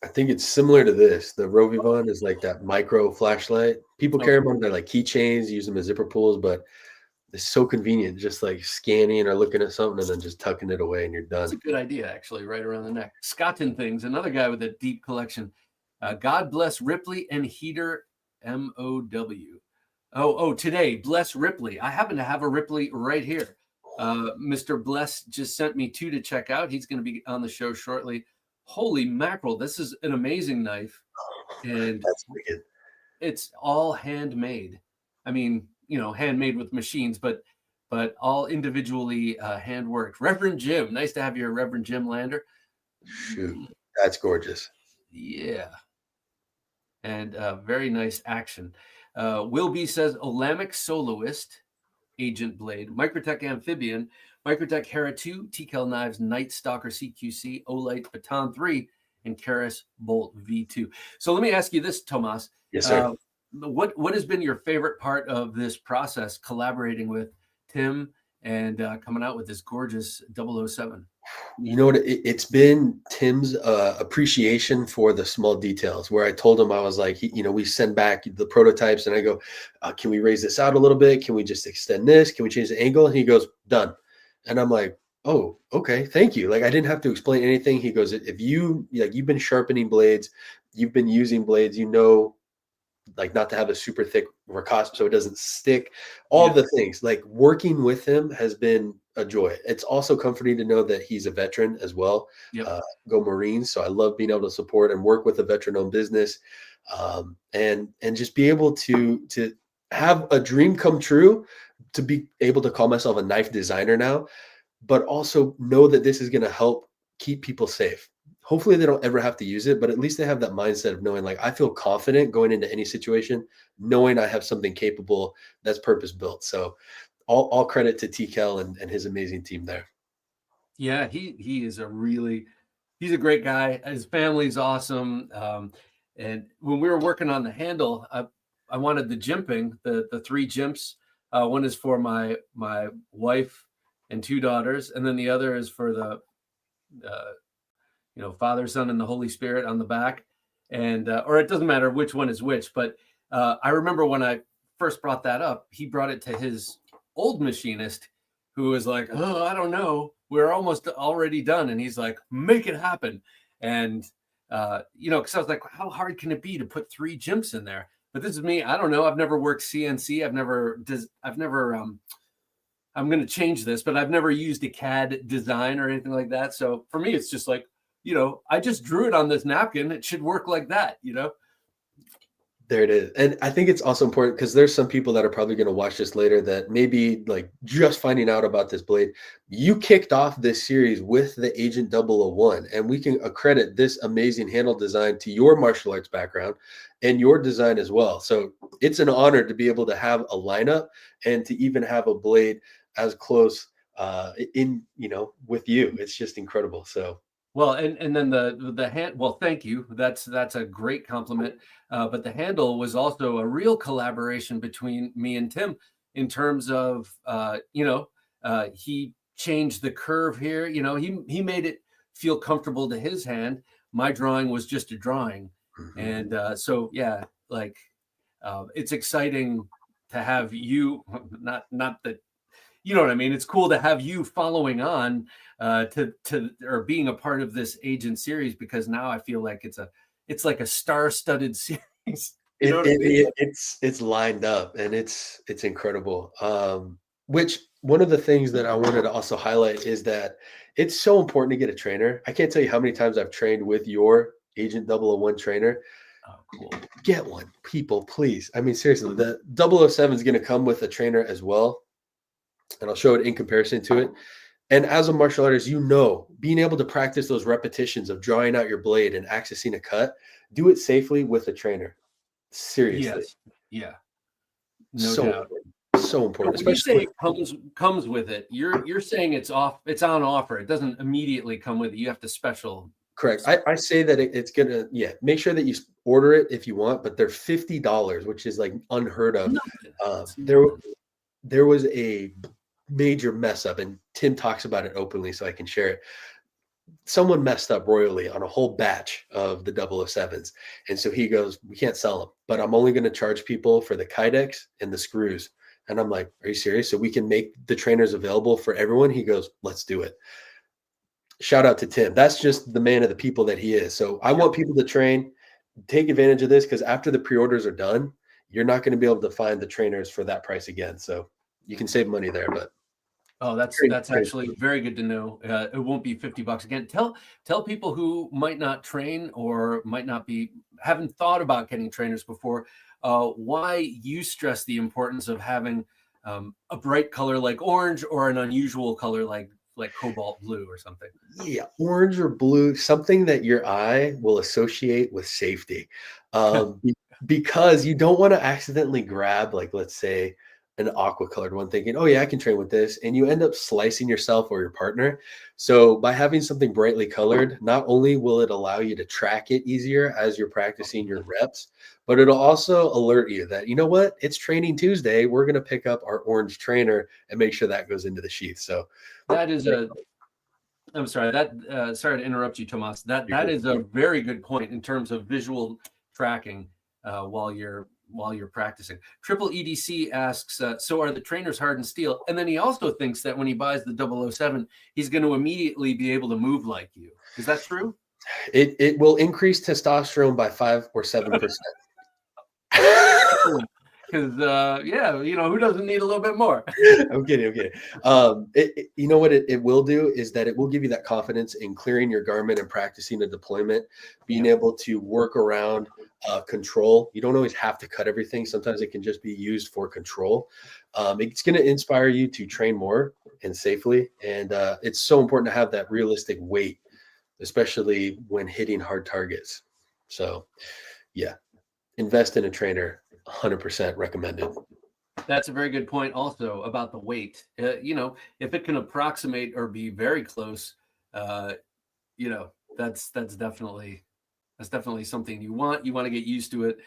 I think it's similar to this. The Rovivon is like that micro flashlight. People carry them on their like keychains, use them as zipper pulls, but it's so convenient, just like scanning or looking at something and then just tucking it away and you're done. That's a good idea, actually, right around the neck. Scotton Things, another guy with a deep collection. God bless Ripley and Heater MOW. Oh, today, bless Ripley. I happen to have a Ripley right here. Mr. Bless just sent me 2 to check out. He's going to be on the show shortly. Holy mackerel, this is an amazing knife. And that's wicked. It's all handmade. I mean, handmade with machines, but all individually hand worked. Reverend Jim, nice to have you, Reverend Jim Lander. Shoot, that's gorgeous. Yeah. And very nice action. Will B says Olamic Soloist, Agent Blade, Microtech Amphibian, Microtech Hera 2, TKell Knives Night Stalker CQC, Olight Baton 3, and Karis Bolt V2. So let me ask you this, Tomas. Yes, sir. What has been your favorite part of this process, collaborating with Tim and coming out with this gorgeous 007? You know what? It's been Tim's appreciation for the small details, where I told him, I was like, we send back the prototypes and I go, can we raise this out a little bit? Can we just extend this? Can we change the angle? And he goes, done. And I'm like, oh, okay, thank you. Like, I didn't have to explain anything. He goes, if you've been sharpening blades, you've been using blades, like not to have a super thick recasp so it doesn't stick, all the things. Like, working with him has been a joy. It's also comforting to know that he's a veteran as well. Yep. Go Marines. So I love being able to support and work with a veteran-owned business, and just be able to have a dream come true, to be able to call myself a knife designer now, but also know that this is going to help keep people safe. Hopefully they don't ever have to use it, but at least they have that mindset of knowing, like, I feel confident going into any situation, knowing I have something capable that's purpose built. So all credit to TKell and his amazing team there. Yeah, he is he's a great guy. His family's awesome. And when we were working on the handle, I wanted the jimping, the 3 jimps. One is for my wife and 2 daughters, and then the other is for the Father, Son, and the Holy Spirit on the back. And or it doesn't matter which one is which, but I remember when I first brought that up, he brought it to his old machinist, who was like, oh, I don't know, we're almost already done. And he's like, make it happen. And because I was like, how hard can it be to put 3 jimps in there? But this is me. I don't know. I've never worked CNC. I'm going to change this, but I've never used a CAD design or anything like that. So for me, it's just like, I just drew it on this napkin. It should work like that, There it is. And I think it's also important because there's some people that are probably going to watch this later that maybe like just finding out about this blade. You kicked off this series with the Agent 001, and we can accredit this amazing handle design to your martial arts background and your design as well. So it's an honor to be able to have a lineup and to even have a blade as close with you. It's just incredible. So. Well, and then the hand. Well, thank you. That's a great compliment. But the handle was also a real collaboration between me and Tim in terms of he changed the curve here. He made it feel comfortable to his hand. My drawing was just a drawing, And so, yeah, like it's exciting to have you, not that, you know what I mean? It's cool to have you following on to or being a part of this agent series, because now I feel like it's like a star-studded series. You know what I mean? It's lined up and it's incredible. Which one of the things that I wanted to also highlight is that it's so important to get a trainer. I can't tell you how many times I've trained with your Agent 001 trainer. Oh, cool. Get one, people, please. I mean, seriously, the 007 is going to come with a trainer as well, and I'll show it in comparison to it. And as a martial artist, you know, being able to practice those repetitions of drawing out your blade and accessing a cut, do it safely with a trainer. Seriously. Yes. Yeah. No So doubt. important. So important. When you Especially say it comes with it, you're saying it's on offer. It doesn't immediately come with it. You have to special. correct. I say that it's gonna, make sure that you order it if you want, but they're $50, which is like unheard of. There was a major mess up, and Tim talks about it openly, so I can share it. Someone messed up royally on a whole batch of the 007s. And so he goes, we can't sell them, but I'm only going to charge people for the kydex and the screws. And I'm like, are you serious? So we can make the trainers available for everyone? He goes, let's do it. Shout out to Tim. That's just the man of the people that he is. So I want people to train, take advantage of this, because after the pre-orders are done, you're not going to be able to find the trainers for that price again. So you can save money there, but oh, that's actually very good to know. It won't be $50 again. Tell people who might not train or might not haven't thought about getting trainers before, why you stress the importance of having a bright color like orange or an unusual color like cobalt blue or something. Yeah, orange or blue, something that your eye will associate with safety, because you don't want to accidentally grab, like, let's say, an aqua colored one, thinking, oh yeah, I can train with this, and you end up slicing yourself or your partner. So by having something brightly colored, not only will it allow you to track it easier as you're practicing your reps, but it'll also alert you that, you know what, it's training Tuesday, we're going to pick up our orange trainer and make sure that goes into the sheath. So that is I'm sorry, sorry to interrupt you, Tomas. That is a very good point in terms of visual tracking while you're practicing. Triple EDC asks, so are the trainers hardened steel? And then he also thinks that when he buys the 007, he's going to immediately be able to move like you. Is that true? It will increase testosterone by 5 or 7%. Because who doesn't need a little bit more? I'm kidding. You know what it will do is that it will give you that confidence in clearing your garment and practicing a deployment, being able to work around control. You don't always have to cut everything. Sometimes it can just be used for control. It's going to inspire you to train more and safely. And it's so important to have that realistic weight, especially when hitting hard targets. So yeah, invest in a trainer. 100% recommended. That's a very good point also about the weight. If it can approximate or be very close, that's definitely something you want to get used to it.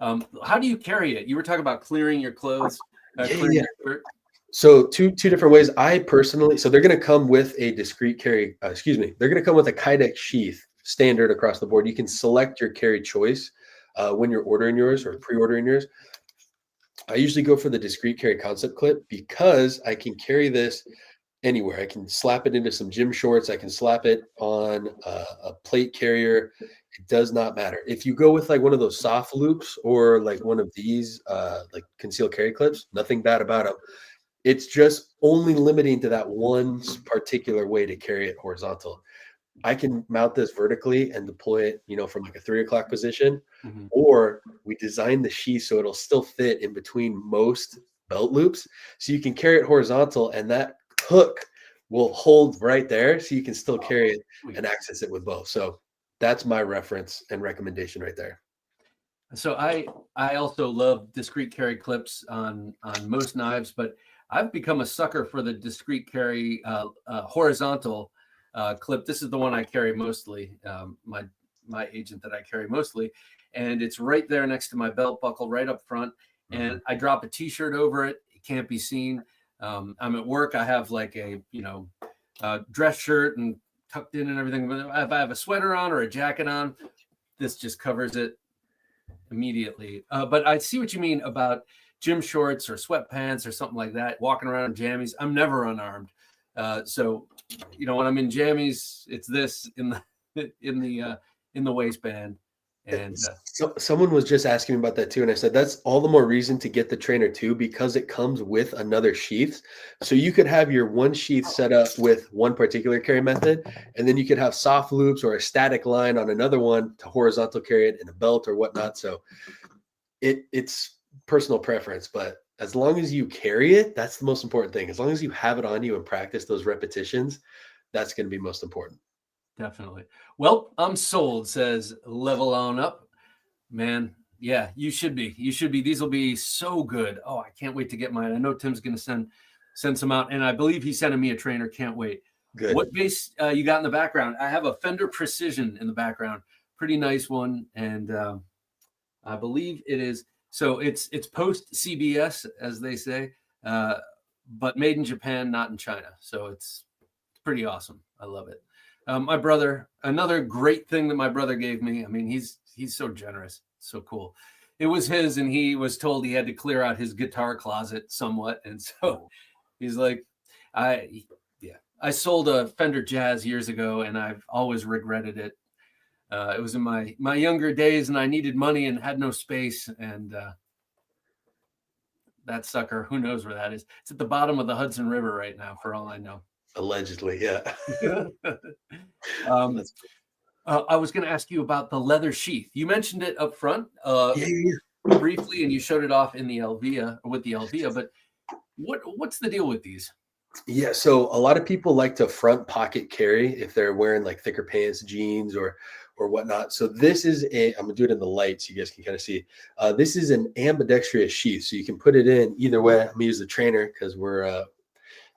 How do you carry it? You were talking about clearing your clothes. Your shirt. So two different ways. I personally, so they're going to come with a discrete carry, they're going to come with a kydex sheath standard across the board. You can select your carry choice when you're ordering yours or pre-ordering yours. I usually go for the discrete carry concept clip because I can carry this anywhere. I can slap it into some gym shorts. I can slap it on a plate carrier. It does not matter. If you go with like one of those soft loops or like one of these like concealed carry clips, nothing bad about them. It's just only limiting to that one particular way to carry it horizontal. I can mount this vertically and deploy it, from like a 3 o'clock position, or we design the sheath so it'll still fit in between most belt loops. So you can carry it horizontal and that hook will hold right there. So you can still carry it and access it with both. So that's my reference and recommendation right there. So I also love discrete carry clips on most knives, but I've become a sucker for the discrete carry horizontal clip. This is the one I carry mostly, my agent that I carry mostly, and it's right there next to my belt buckle, right up front. And I drop a t-shirt over it. It can't be seen. I'm at work. I have like a dress shirt and tucked in and everything. But if I have a sweater on or a jacket on, this just covers it. immediately. But I see what you mean about gym shorts or sweatpants or something like that, walking around in jammies. I'm never unarmed. So, when I'm in jammies, it's this in the in the waistband. And So someone was just asking me about that too, and I said that's all the more reason to get the trainer too, because it comes with another sheath. So you could have your one sheath set up with one particular carry method, and then you could have soft loops or a static line on another one to horizontal carry it in a belt or whatnot. So it's personal preference, but as long as you carry it, that's the most important thing. As long as you have it on you and practice those repetitions, that's going to be most important. definitely. Well, I'm sold, says Level On Up. Man, yeah, you should be. You should be. These will be so good. Oh, I can't wait to get mine. I know Tim's going to send some out, and I believe he's sending me a trainer. Can't wait. Good. What base you got in the background? I have a Fender Precision in the background. Pretty nice one, and I believe it is. So it's post CBS, as they say, but made in Japan, not in China. So it's pretty awesome. I love it. My brother, another great thing that my brother gave me. I mean, he's so generous, so cool. It was his, and he was told he had to clear out his guitar closet somewhat, and so he's like, I sold a Fender Jazz years ago, and I've always regretted it. It was in my younger days, and I needed money and had no space, and that sucker, who knows where that is? It's at the bottom of the Hudson River right now, for all I know. Allegedly, yeah. I was going to ask you about the leather sheath. You mentioned it up front Yeah. briefly, and you showed it off in the Elvia with the Elvia. But what's the deal with these? Yeah, so a lot of people like to front pocket carry if they're wearing like thicker pants, jeans, or whatnot. So this is I'm gonna do it in the light so you guys can kind of see. This is an ambidextrous sheath, so you can put it in either way. I'm gonna use the trainer because we're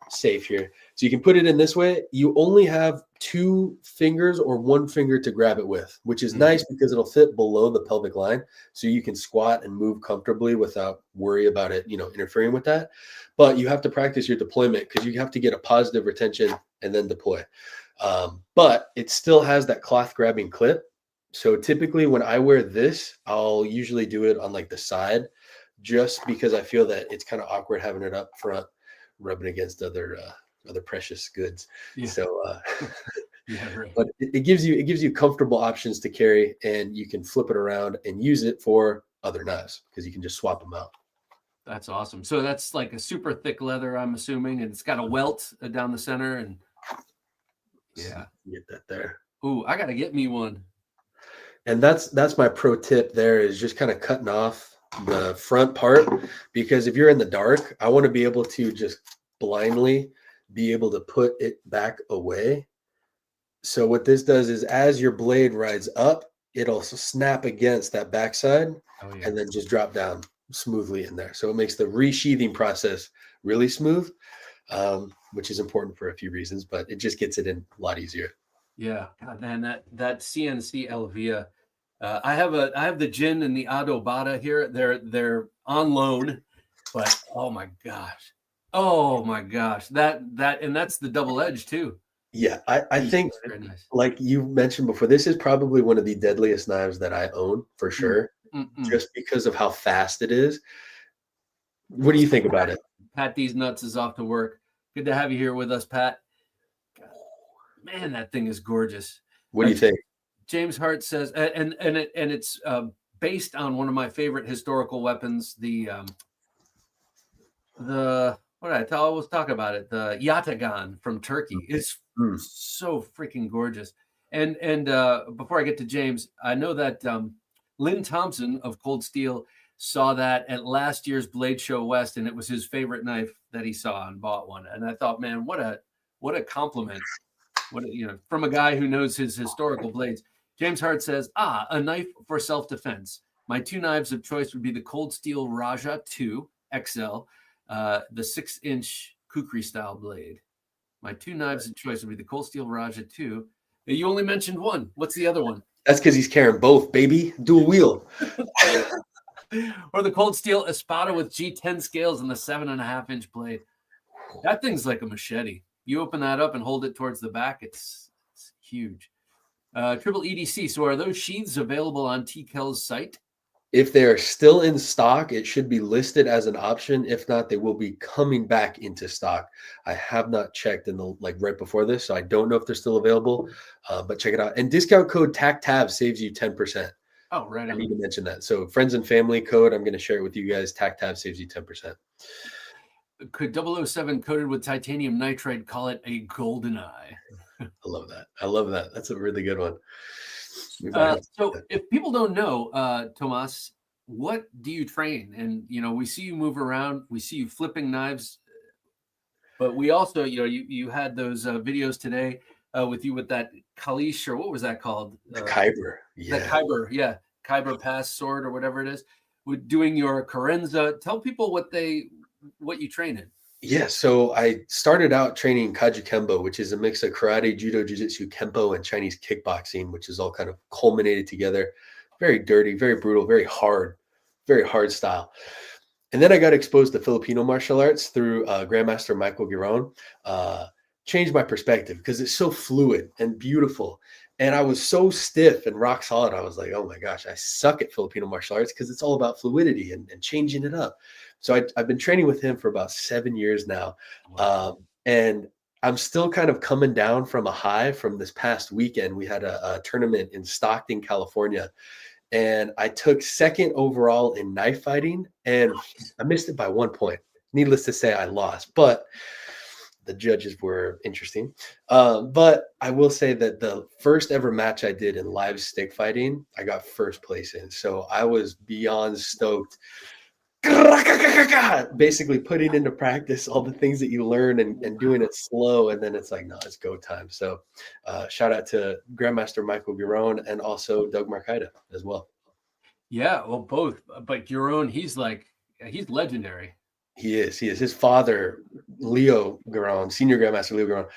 safe here. So you can put it in this way. You only have 2 fingers or 1 finger to grab it with, which is nice because it'll fit below the pelvic line. So you can squat and move comfortably without worry about it, interfering with that. But you have to practice your deployment because you have to get a positive retention and then deploy. But it still has that cloth grabbing clip. So typically when I wear this, I'll usually do it on like the side, just because I feel that it's kind of awkward having it up front, rubbing against other precious goods. Yeah. So Yeah, right. but it gives you comfortable options to carry, and you can flip it around and use it for other knives because you can just swap them out. That's awesome. So that's like a super thick leather, I'm assuming, and it's got a welt down the center. And yeah, Get that there. Ooh, I got to get me one. And that's my pro tip there, is just kind of cutting off the front part, because if you're in the dark, I want to be able to just blindly be able to put it back away. So what this does is as your blade rides up, it'll snap against that backside and then just drop down smoothly in there. So it makes the resheathing process really smooth, which is important for a few reasons, but it just gets it in a lot easier. Yeah, God, man, that CNC Elvia. I have the Jin and the Adobata here. They're on loan, but oh my gosh, that and that's the double edge too. Yeah, I think, very nice. like you mentioned before, this is probably one of the deadliest knives that I own for sure, just because of how fast it is. What do you think about it? Pat These Nuts is off to work. Good to have you here with us, Pat. Man, that thing is gorgeous. What do you think? James Hart says, and it's based on one of my favorite historical weapons, the what did I always talk about it? The Yatagan from Turkey. It's so freaking gorgeous. And before I get to James, I know that Lynn Thompson of Cold Steel saw that at last year's Blade Show West, and it was his favorite knife that he saw and bought one. And I thought, man, what a compliment. From a guy who knows his historical blades. James Hart says, a knife for self-defense. My 2 knives of choice would be the Cold Steel Raja 2 XL, the 6-inch kukri style blade. My 2 knives of choice would be the Cold Steel Raja 2. You only mentioned one. What's the other one? That's because he's carrying both, baby. Dual wheel. Or the Cold Steel Espada with G10 scales and the 7.5-inch blade. That thing's like a machete. You open that up and hold it towards the back. It's huge. Triple EDC. So are those sheaths available on TKell's site? If they're still in stock, it should be listed as an option. If not, they will be coming back into stock. I have not checked in the right before this, so I don't know if they're still available. But check it out. And discount code TACTAV saves you 10%. Oh, right I on. need to mention that. So friends and family code, I'm going to share it with you guys. TACTAV saves you 10%. Could 007 coated with titanium nitride call it a golden eye? I love that. I love that. That's a really good one. So if people don't know, Tomas, what do you train? And, we see you move around, we see you flipping knives, but we also, you had those videos today with you with that Kalish, or what was that called? The Kyber. Yeah. The Kyber, yeah. Kyber pass sword or whatever it is. With doing your Karenza. Tell people what you train in. Yeah, so I started out training Kajikembo, which is a mix of karate, judo, jiu-jitsu, kempo, and Chinese kickboxing, which is all kind of culminated together. Very dirty, very brutal, very hard style. And then I got exposed to Filipino martial arts through Grandmaster Michael Giron. Changed my perspective because it's so fluid and beautiful. And I was so stiff and rock solid. I was like, oh my gosh, I suck at Filipino martial arts because it's all about fluidity and changing it up. So I've been training with him for about 7 years now. Wow. And I'm still kind of coming down from a high from this past weekend. We had a tournament in Stockton, California. And I took second overall in knife fighting, and I missed it by 1 point. Needless to say, I lost, but the judges were interesting. But I will say that the first ever match I did in live stick fighting, I got first place in. So I was beyond stoked. Basically putting into practice all the things that you learn and doing it slow. And then it's like, no, it's go time. So shout out to Grandmaster Michael Giron and also Doug Marcaida as well. Yeah, well, both. But Giron, he's legendary. He is. His father, Leo Giron, Senior Grandmaster Leo Giron,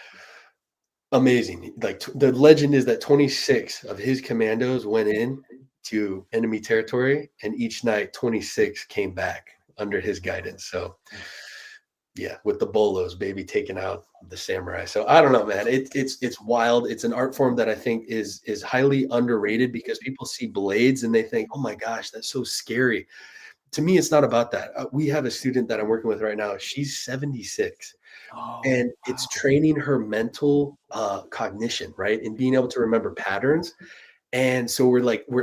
amazing. Like the legend is that 26 of his commandos went in to enemy territory, and each night 26 came back under his guidance. So yeah, with the bolos, baby, taking out the samurai. So I don't know, man. It's wild. It's an art form that I think is highly underrated because people see blades and they think, oh my gosh, that's so scary. To me, it's not about that. We have a student that I'm working with right now. She's 76. And it's training her mental cognition, right? And being able to remember patterns. And so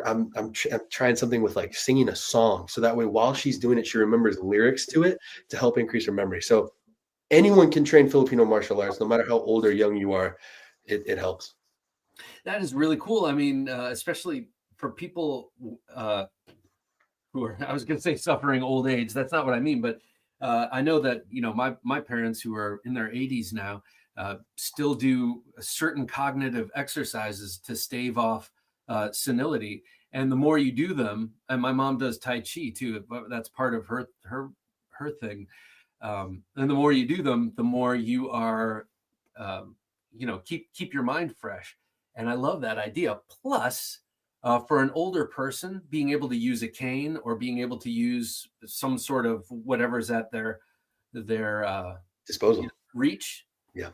I'm trying something with like singing a song. So that way, while she's doing it, she remembers lyrics to it to help increase her memory. So anyone can train Filipino martial arts, no matter how old or young you are. It helps. That is really cool. I mean, especially for people who are, I was going to say suffering old age. That's not what I mean, but I know that, my parents who are in their 80s now still do certain cognitive exercises to stave off senility. And the more you do them, and my mom does Tai Chi too, that's part of her thing. And the more you do them, the more you are, keep your mind fresh. And I love that idea. Plus, for an older person, being able to use a cane or being able to use some sort of whatever's at their disposal reach. Yeah,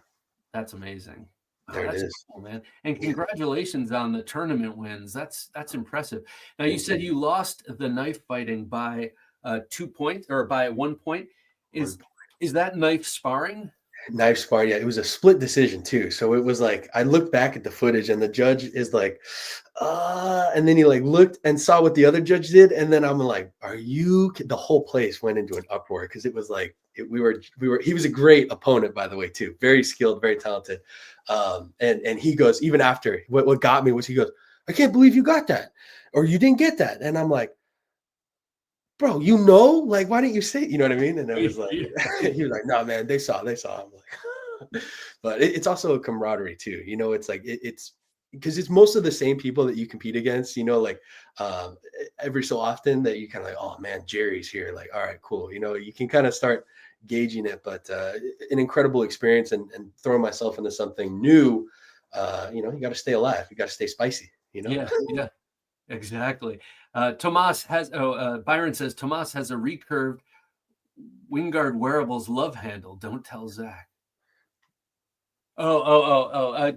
that's amazing. There it is, cool, man. And congratulations on the tournament wins. That's impressive. Now you said you lost the knife fighting by 2 points or by 1 point. Is that knife sparring? Knife sparring, yeah. It was a split decision too. So it was like I looked back at the footage and the judge is like, and then he like looked and saw what the other judge did, and then I'm like, are you? The whole place went into an uproar because it was like we were. He was a great opponent, by the way, too. Very skilled, very talented. And he goes, even after what got me was he goes, I can't believe you got that or you didn't get that, and I'm like, bro, like, why didn't you say it? You know what I mean? And it was like, he was like, no, man, they saw. I'm like, but it's also a camaraderie too. It's like, it's because it's most of the same people that you compete against, like every so often that you kind of like, oh man, Jerry's here. Like, all right, cool. You can kind of start gauging it, but an incredible experience and throwing myself into something new. You got to stay alive. You got to stay spicy, Yeah. Exactly. Byron says Tomas has a recurved Wingard wearables love handle. Don't tell Zach. Do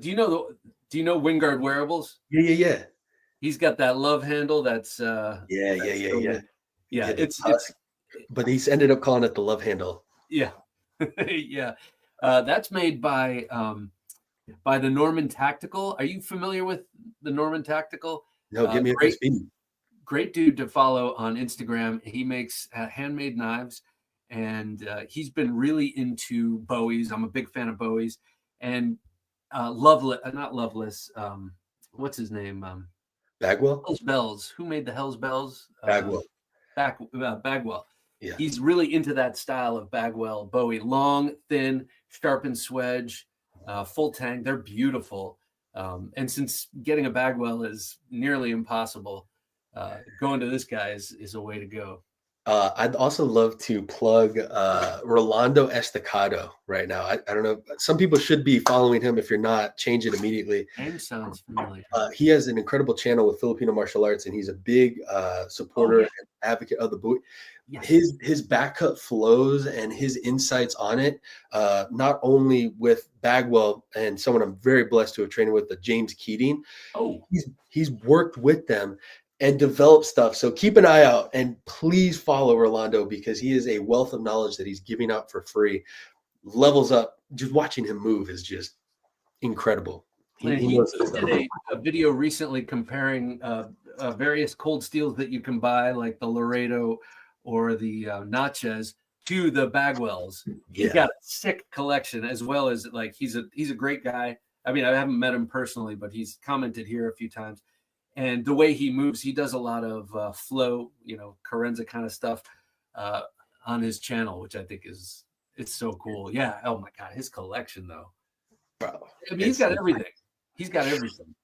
you know Wingard wearables? Yeah. He's got that love handle. That's Yeah. yeah. It's It's but he's ended up calling it the love handle. yeah, yeah. That's made by the Norman Tactical. Are you familiar with the Norman Tactical? No, give me a Great, speed. great dude to follow on Instagram. He makes handmade knives, and he's been really into Bowies. I'm a big fan of Bowies, and Loveless, not Loveless. What's his name? Bagwell. Hell's Bells. Who made the Hell's Bells? Bagwell. Bagwell. Yeah. He's really into that style of Bagwell Bowie. Long, thin, sharpened swedge, full tang. They're beautiful. And since getting a Bagwell is nearly impossible, going to this guy is a way to go. I'd also love to plug Rolando Estacado right now. I don't know. Some people should be following him. If you're not, change it immediately. Name sounds familiar. He has an incredible channel with Filipino martial arts, and he's a big supporter and advocate of the Bowie. Yes. His back cut flows and his insights on it, not only with Bagwell and someone I'm very blessed to have trained with, the James Keating. Oh, He's worked with them and developed stuff. So keep an eye out and please follow Rolando because he is a wealth of knowledge that he's giving out for free. Levels up. Just watching him move is just incredible. He did a video recently comparing various cold steels that you can buy, like the Laredo or the Natchez, to the Bagwells. He's got a sick collection, as well as like he's a great guy. I mean, I haven't met him personally, but he's commented here a few times. And the way he moves, he does a lot of flow, Carenza kind of stuff on his channel, which I think it's so cool. Yeah. Oh my God, his collection though. Bro, I mean, he's got everything. He's got everything.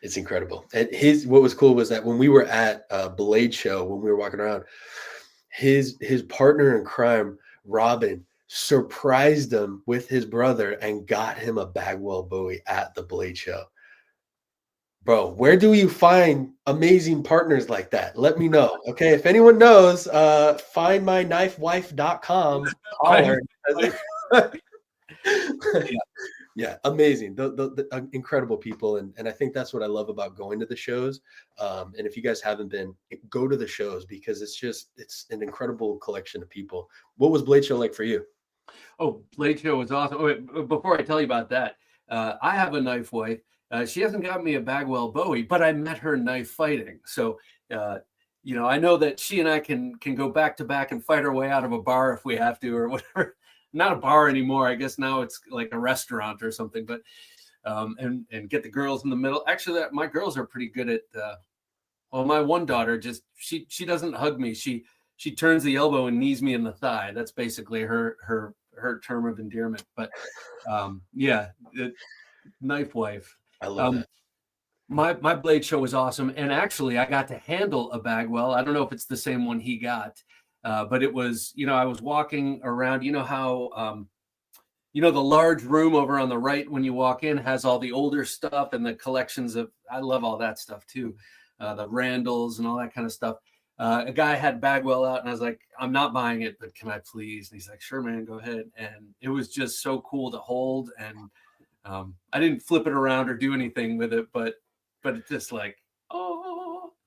It's incredible. And what was cool was that when we were at Blade Show, when we were walking around, his partner in crime, Robin, surprised him with his brother and got him a Bagwell Bowie at the Blade Show. Bro, where do you find amazing partners like that? Let me know. Okay. If anyone knows, findmyknifewife.com. Yeah, amazing. The incredible people. And I think that's what I love about going to the shows. And if you guys haven't been, go to the shows because it's an incredible collection of people. What was Blade Show like for you? Oh, Blade Show was awesome. Oh, wait, before I tell you about that, I have a knife wife. She hasn't got me a Bagwell Bowie, but I met her knife fighting. So, I know that she and I can go back to back and fight our way out of a bar if we have to or whatever. Not a bar anymore. I guess now it's like a restaurant or something, but and get the girls in the middle. Actually, my girls are pretty good at my one daughter she doesn't hug me. She turns the elbow and knees me in the thigh. That's basically her term of endearment. But knife wife. I love that. My Blade Show was awesome. And actually I got to handle a Bagwell. I don't know if it's the same one he got. But it was, I was walking around, how, the large room over on the right when you walk in has all the older stuff and the collections I love all that stuff too. The Randalls and all that kind of stuff. A guy had Bagwell out and I was like, I'm not buying it, but can I please? And he's like, sure, man, go ahead. And it was just so cool to hold. And I didn't flip it around or do anything with it, but it's just like,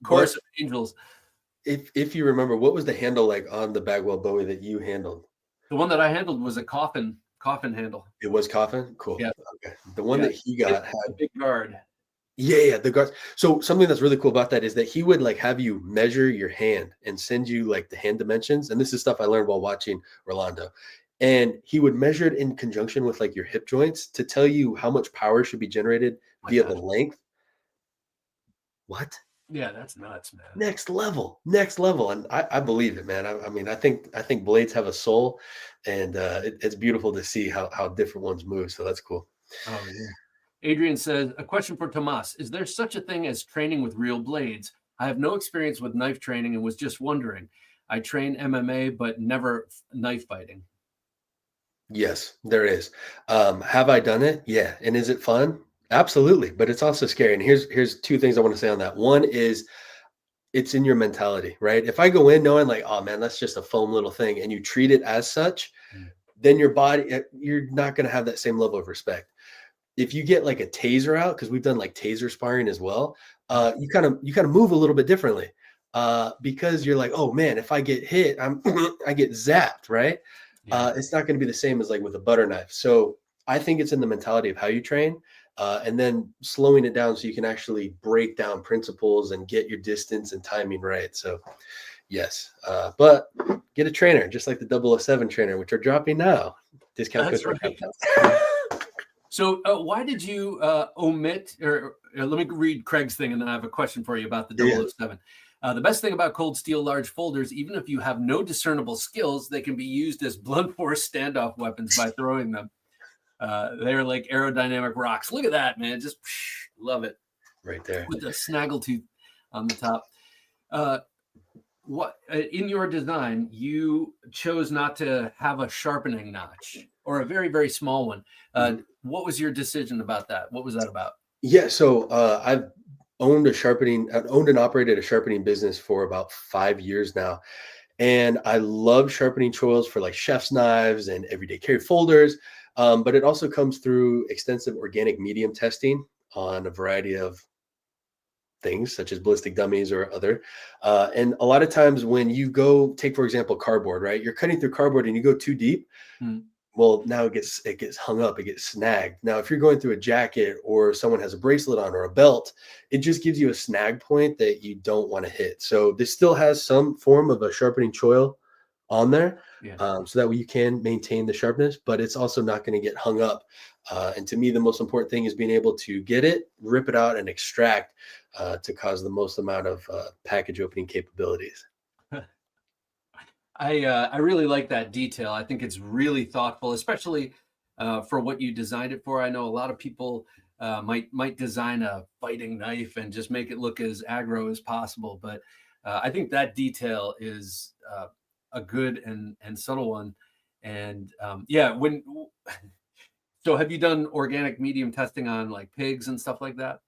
chorus of angels. If you remember, what was the handle like on the Bagwell Bowie that you handled? The one that I handled was a coffin handle. It was coffin? Cool. Yeah. Okay. The one that he got had a big guard. Yeah, the guards. So something that's really cool about that is that he would like have you measure your hand and send you like the hand dimensions. And this is stuff I learned while watching Rolando. And he would measure it in conjunction with like your hip joints to tell you how much power should be generated via the length. What? Yeah, that's nuts, man. Next level. And I believe it, man. I mean, I think blades have a soul, and it's beautiful to see how different ones move. So that's cool. Oh yeah. Adrian says, a question for Tomas. Is there such a thing as training with real blades? I have no experience with knife training and was just wondering. I train MMA, but never knife fighting. Yes, there is. Have I done it? Yeah. And is it fun? Absolutely, but it's also scary. And here's two things I want to say on that. One is it's in your mentality, right? If I go in knowing like, oh man, that's just a foam little thing, and you treat it as such, then your body, you're not going to have that same level of respect. if you get like a taser out, because we've done like taser sparring as well, you kind of move a little bit differently. Because you're like, oh man, if I get hit, I get zapped, right? Yeah. It's not going to be the same as like with a butter knife. So I think it's in the mentality of how you train, and then slowing it down so you can actually break down principles and get your distance and timing right. So yes, but get a trainer, just like the 007 trainer, which are dropping now. Discount That's code. right. So why did you omit, or let me read Craig's thing, and then I have a question for you about the Yeah. 007. The best thing about cold steel large folders, even if you have no discernible skills, they can be used as blunt force standoff weapons by throwing them. They're like aerodynamic rocks. Look at that, man. Just love it. Right there. With the snaggletooth on the top. What in your design, you chose not to have a sharpening notch or a very, very small one. What was your decision about that? What was that about? Yeah, so I've owned and operated a sharpening business for about 5 years now. And I love sharpening choils for like chef's knives and everyday carry folders. But it also comes through extensive organic medium testing on a variety of things such as ballistic dummies or other. And a lot of times when you go take, for example, cardboard, right? You're cutting through cardboard and you go too deep. Hmm. Well, now it gets hung up, it gets snagged. Now, if you're going through a jacket or someone has a bracelet on or a belt, it just gives you a snag point that you don't want to hit. So this still has some form of a sharpening choil on there, Yeah. so that way you can maintain the sharpness, but it's also not going to get hung up. And to me, the most important thing is being able to get it, rip it out, and extract to cause the most amount of package opening capabilities. I really like that detail. I think it's really thoughtful, especially for what you designed it for. I know a lot of people might design a fighting knife and just make it look as aggro as possible, but I think that detail is a good and subtle one. And yeah, so have you done organic medium testing on like pigs and stuff like that?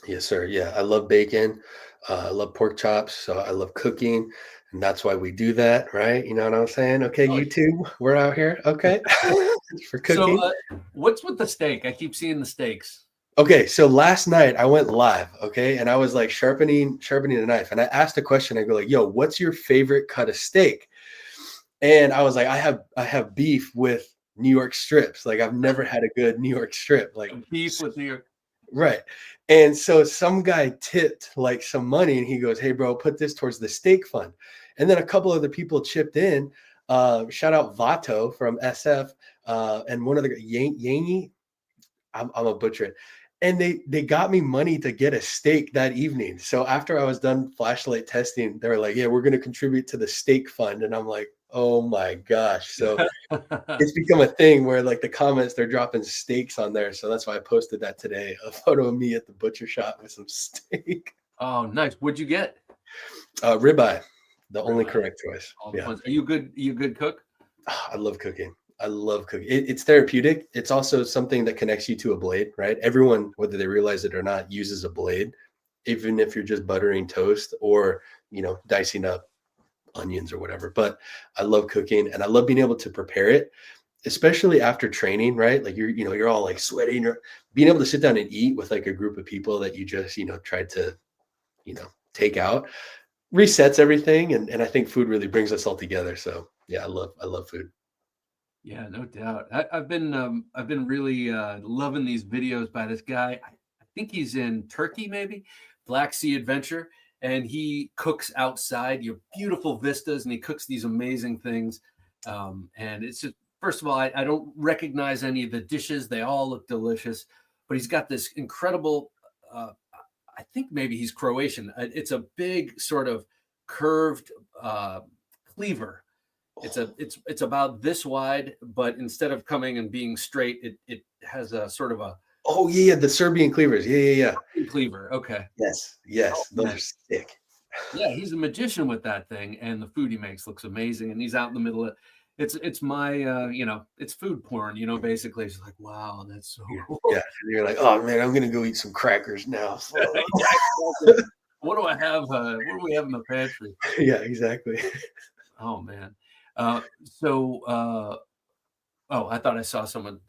Yes, sir. Yeah, I love bacon. I love pork chops. So I love cooking, and that's why we do that, right? You know what I'm saying? Okay, Oh, YouTube, we're out here. Okay, for so cooking. what's with the steak? I keep seeing the steaks. Okay, so last night I went live. Okay, and I was like sharpening a knife, and I asked a question. I go like, "Yo, what's your favorite cut of steak?" And I was like, I have beef with New York strips. Like I've never had a good New York strip. Like Beef with New York. right. And so some guy tipped like some money and he goes, hey, bro, put this towards the steak fund. And then a couple other people chipped in. Shout out Vato from SF and one of the Yangi. I'm a butcher it. And they got me money to get a steak that evening. So after I was done flashlight testing, they were like, yeah, we're going to contribute to the steak fund. And I'm like, oh my gosh. So it's become a thing where like the comments, they're dropping steaks on there. So that's why I posted that today, a photo of me at the butcher shop with some steak. Oh, nice. What'd you get? Ribeye, the only Ribeye. correct choice. All the Yeah. ones. Are you good? You a good cook? I love cooking. I love cooking. It's therapeutic. It's also something that connects you to a blade, right? Everyone, whether they realize it or not, uses a blade, even if you're just buttering toast or, dicing up onions or whatever. But I love cooking and I love being able to prepare it, especially after training, right? Like you're all like sweating, or being able to sit down and eat with like a group of people that you just, tried to, take out, resets everything. And I think food really brings us all together. So yeah, I love food. Yeah, no doubt. I've been really loving these videos by this guy. I think he's in Turkey, maybe Black Sea Adventure, and he cooks outside your beautiful vistas, and he cooks these amazing things. And it's just, first of all, I don't recognize any of the dishes; they all look delicious. But he's got this incredible. I think maybe he's Croatian. It's a big sort of curved cleaver. It's about this wide, but instead of coming and being straight, it has a sort of a Oh yeah, the Serbian cleavers. Yeah. cleaver. Okay. Yes, Oh, those man. are sick. Yeah, he's a magician with that thing, and the food he makes looks amazing. And he's out in the middle of it's my it's food porn, basically. It's like, wow, that's so cool. Yeah, and you're like, oh man, I'm gonna go eat some crackers now. Yeah, exactly. What do I have? What do we have in the pantry? Yeah, exactly. Oh man. So Oh, I thought I saw someone.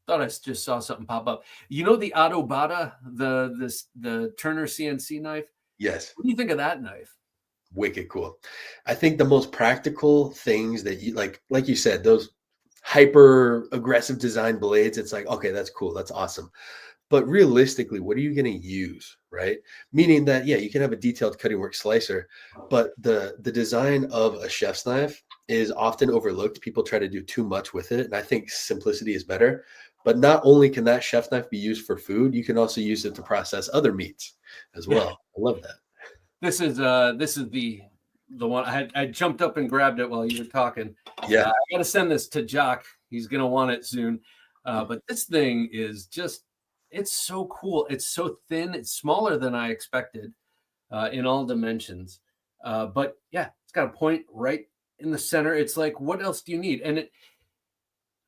Thought I just saw something pop up. You know the Autobata, the Turner CNC knife. Yes. What do you think of that knife? Wicked cool. I think the most practical things that you like you said, those hyper aggressive design blades, it's like, okay, that's cool. That's awesome. But realistically, what are you going to use, right? Meaning that, yeah, you can have a detailed cutting work slicer, but the design of a chef's knife is often overlooked. People try to do too much with it, and I think simplicity is better. But not only can that chef knife be used for food, you can also use it to process other meats as Yeah, well. I love that. this is the one I jumped up and grabbed it while you were talking. Yeah, I got to send this to Jock. He's gonna want it soon. But this thing is just, it's so cool. It's so thin. It's smaller than I expected in all dimensions. But yeah, it's got a point right in the center. It's like, what else do you need? And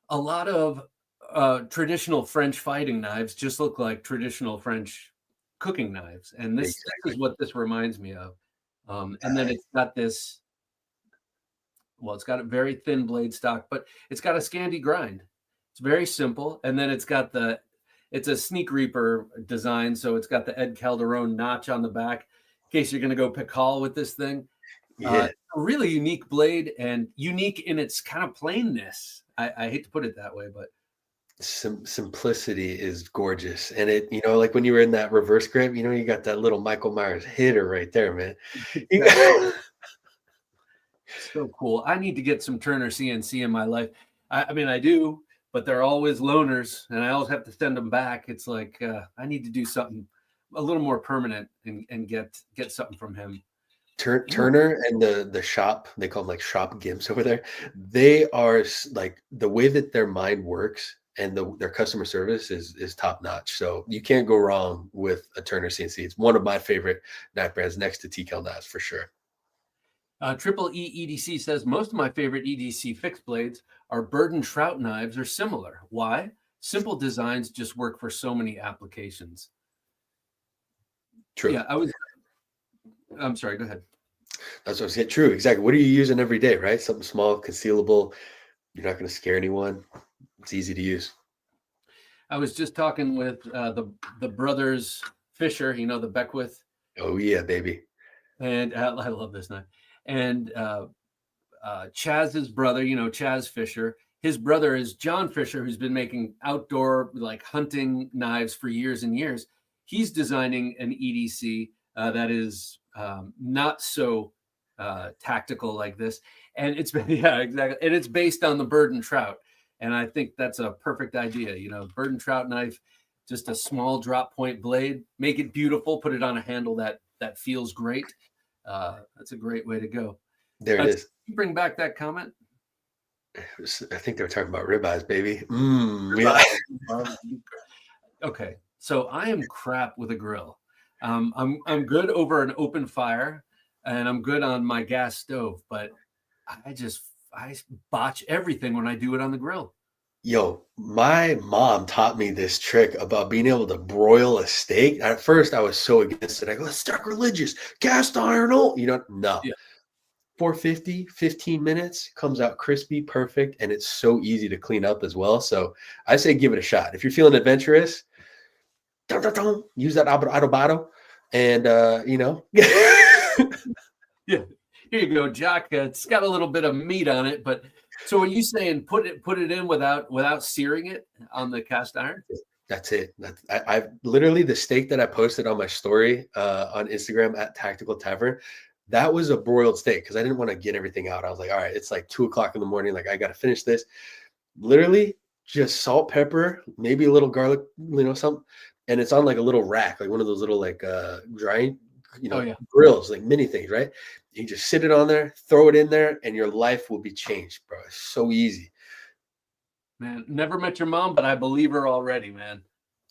a lot of traditional French fighting knives just look like traditional French cooking knives, and this is exactly. what this reminds me of. And then it's got this. Well, it's got a very thin blade stock, but it's got a Scandi grind. It's very simple, and then it's a Sneak Reaper design, so it's got the Ed Calderon notch on the back in case you're going to go pickle with this thing. Yeah. A really unique blade, and unique in its kind of plainness. I hate to put it that way, but Simplicity is gorgeous. And it, like when you were in that reverse grip, you got that little Michael Myers hitter right there, man. so cool. I need to get some Turner CNC in my life. I mean, I do, but they're always loaners, and I always have to send them back. It's like I need to do something a little more permanent and get something from him. Turner and the shop, they call them like shop gimps over there. They are like the way that their mind works and their customer service is top notch. So you can't go wrong with a Turner CNC. It's one of my favorite knife brands next to TKell Knives for sure. Triple E EDC says most of my favorite EDC fixed blades are bird and trout knives or similar. Why? Simple designs just work for so many applications. True. Yeah, I'm sorry, go ahead. That's what I said. True. Exactly. What are you using every day, right? Something small, concealable. You're not going to scare anyone. It's easy to use. I was just talking with the brothers Fisher, the Beckwith. Oh yeah, baby. And I love this knife. And Chaz's brother, Chaz Fisher, his brother is John Fisher, who's been making outdoor like hunting knives for years and years. He's designing an EDC that is not so tactical like this. And it's yeah, exactly. And it's based on the bird and trout. And I think that's a perfect idea. Bird and trout knife, just a small drop point blade, make it beautiful, put it on a handle that feels great. That's a great way to go. There it is. You bring back that comment. I think they were talking about ribeyes, baby. Yeah. Okay, so I am crap with a grill. I'm good over an open fire, and I'm good on my gas stove, but I botch everything when I do it on the grill. Yo, my mom taught me this trick about being able to broil a steak. At first, I was so against it. I go, "That's sacrilegious. Cast iron, no." Yeah. 450, 15 minutes, comes out crispy, perfect, and it's so easy to clean up as well. So I say give it a shot. If you're feeling adventurous, use that adobado, and Yeah. Here you go, Jack. It's got a little bit of meat on it, but so are you saying put it in without searing it on the cast iron? That's it. I literally, the steak that I posted on my story on Instagram at Tactical Tavern, that was a broiled steak because I didn't want to get everything out. I was like, all right, it's like 2:00 in the morning. Like I got to finish this. Literally just salt, pepper, maybe a little garlic, something. And it's on like a little rack, like one of those little like drying, grills, like mini things, right? You just sit it on there, throw it in there, and your life will be changed, bro. It's so easy. Man, never met your mom, but I believe her already, man.